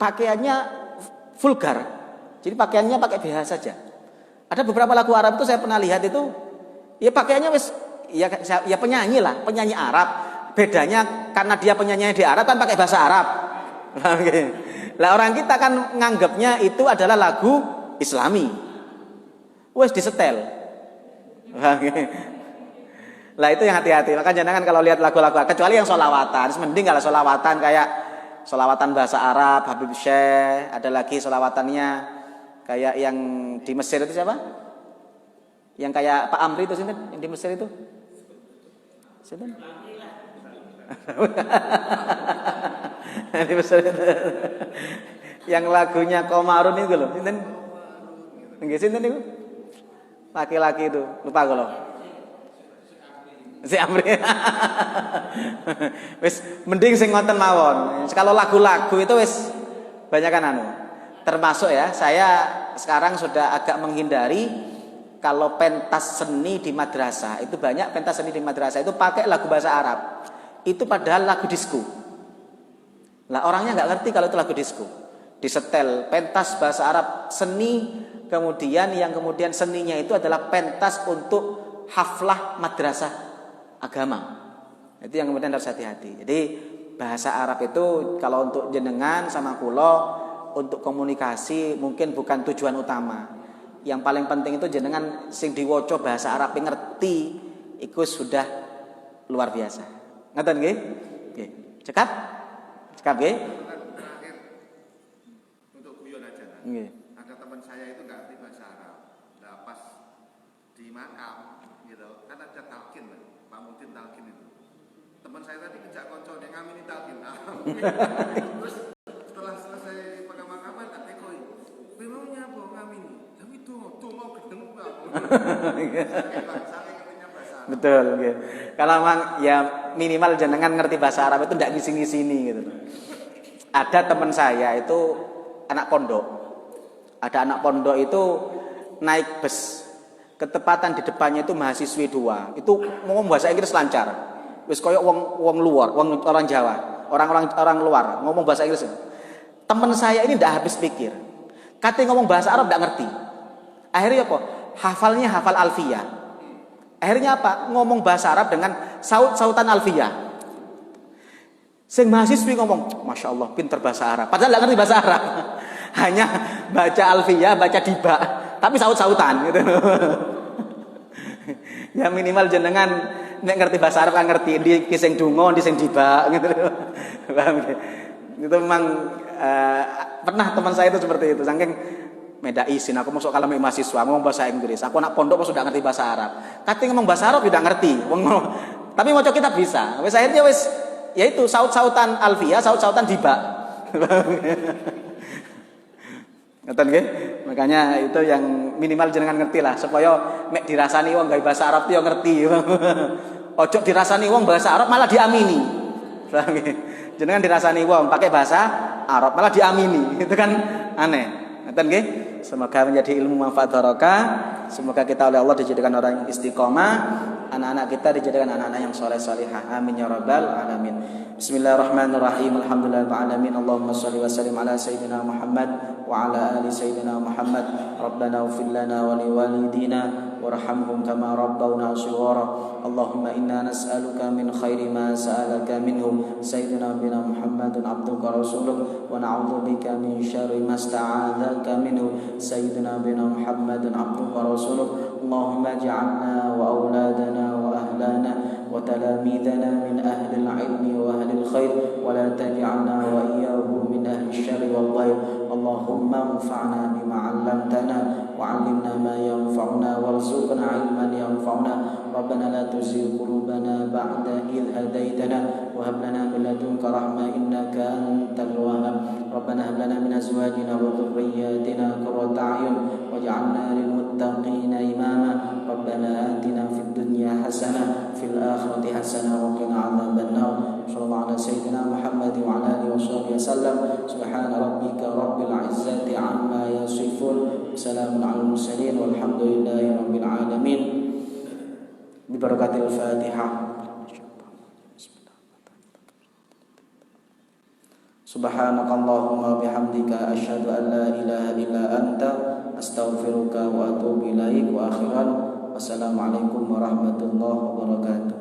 Speaker 2: pakaiannya vulgar. Jadi pakaiannya pakai BH saja. Ada beberapa lagu Arab itu saya pernah lihat itu, ya pakaiannya ya penyanyi lah, penyanyi Arab. Bedanya karena dia penyanyi di Arab kan pakai bahasa Arab. Lah orang kita kan nganggapnya itu adalah lagu Islami. Wes disetel. Lah itu yang hati-hati. Maka jangan kalau lihat lagu-lagu kecuali yang sholawatan, mending kalau sholawatan kayak sholawatan bahasa Arab, Habib Syekh, ada lagi sholawatannya kayak yang di Mesir itu siapa? Yang kayak Pak Amri itu sinten? Yang di Mesir itu? Sinten? Di Mesir itu. Yang lagunya Komarun itu loh, sinten? Nggih sinten niku? Laki-laki itu, lupa kalau. Si Amri. Wis mending sing ngoten mawon. Kalau lagu-lagu itu wis banyakan anu. Termasuk ya, saya sekarang sudah agak menghindari kalau pentas seni di madrasah. Itu banyak pentas seni di madrasah itu pakai lagu bahasa Arab. Itu padahal lagu disco. Lah orangnya nggak ngerti kalau itu lagu disco. Disetel pentas bahasa Arab seni, kemudian yang kemudian seninya itu adalah pentas untuk haflah madrasah agama. Itu yang kemudian harus hati-hati. Jadi bahasa Arab itu kalau untuk jenengan sama kulo untuk komunikasi mungkin bukan tujuan utama. Yang paling penting itu jenengan sing diwoco bahasa Arab ngerti iku sudah luar biasa. Ngoten nggih? Nggih. Cekap? Cekap nggih?
Speaker 3: Terakhir untuk guyon aja.
Speaker 2: Nggih.
Speaker 3: Ada teman saya itu nggak ngerti bahasa Arab. Nah, pas di makam gitu, kan ada talqin, Pak Mudin talqin itu. Teman saya tadi kejak konco yang ngamini talqin. Terus setelah selesai pemakaman tak tekoi. Memangnya apa ngamini? Tapi tuh mau gedeng apa?
Speaker 2: Betul, gitu. Kalau memang ya minimal jenengan ngerti bahasa Arab itu tidak ngisi-ngisini gitu. Ada teman saya itu anak pondok. Ada anak pondok itu naik bus. Ketepatan di depannya itu mahasiswi 2. Itu ngomong bahasa Inggris lancar. Wis koyo wong luar, orang Jawa, orang luar ngomong bahasa Inggris. Teman saya ini tidak habis pikir. Katanya ngomong bahasa Arab tidak ngerti. Akhirnya apa? Hafalnya hafal alfiyah. Akhirnya apa? Ngomong bahasa Arab dengan saut-sautan alfiyah. Sing mahasiswi ngomong, Masya Allah pinter bahasa Arab. Padahal nggak ngerti bahasa Arab. Hanya baca alfiyah, baca diba, tapi saut-sautan gitu. Ya minimal jenengan nek ngerti bahasa Arab kan ngerti di sing donga, di sing diba gitu. Paham gitu. Itu memang pernah teman saya itu seperti itu. Saking meda isin aku masuk kalau mahasiswa ngomong bahasa Inggris. Aku anak pondok sudah ngerti bahasa Arab. Katanya ngomong bahasa Arab tidak ngerti. Tapi mau kita bisa. Wis akhirnya wis yaitu saut-sautan alfiyah, saut-sautan diba. Ngoten nggih. Makanya itu yang minimal jenengan ngerti lah supaya mek dirasani wong gawe bahasa Arab yo ngerti. Ojo dirasani wong bahasa Arab malah diamini. Paham nggih? Jenengan dirasani wong pakai bahasa Arab malah diamini. Itu kan aneh. Ngoten nggih. Semoga menjadi ilmu manfaat barokah. Semoga kita oleh Allah dijadikan orang yang istiqomah, anak-anak kita dijadikan anak-anak yang soleh-solehah. Amin ya rabbal alamin. Bismillahirrahmanirrahim. Alhamdulillahil alamin. Allahumma shalli wa sallim ala sayyidina Muhammad wa ala ali sayyidina Muhammad. Rabbana ighfir lana wa liwalidina warhamhum kama rabbawna shighara. Allahumma inna nas'aluka min khairi ma sa'alaka minhu sayyidina bina Muhammadun abduka rasuluh wa na'udzubika min syarri ma sta'adzaka minhu sayyidina bina Muhammadun abduka rasuluh. Allahumma ij'alna wa auladana wa ahlana wa talamidana min ahli al-ilmi wa ahli al-khair wa la taj'alna wa iyyahum min ahli asy-syarri wal ghaib. Allahumma anfa'na bima 'allamtana wa 'allimna ma yanfa'una warzuqna 'ilman yanfa'una. Rabbana la tuzigh qulubana ba'da idh hadaytana wa hab lana min ladunka rahmah innaka antal wahhab. Rabbana hab lana min azwajina wa dhurriyyatina qurrata a'yun waj'alna lil muttaqina imama. Rabbana atina fid dunya hasanah fil akhirati hasanah wa qina 'adzaban nar. Sallallahu ala sayyidina Muhammad wa ala alihi washabbihi wasallam. Subhana rabbika rabbil izzati amma yasifun. Salamun alal mursalin walhamdulillahi rabbil alamin. Bibarakatil Fatihah. Subhanakallahumma bihamdika asyhadu an la ilaha illa anta astaghfiruka wa atubu ilaik. Wa akhiran wassalamualaikum warahmatullahi wabarakatuh.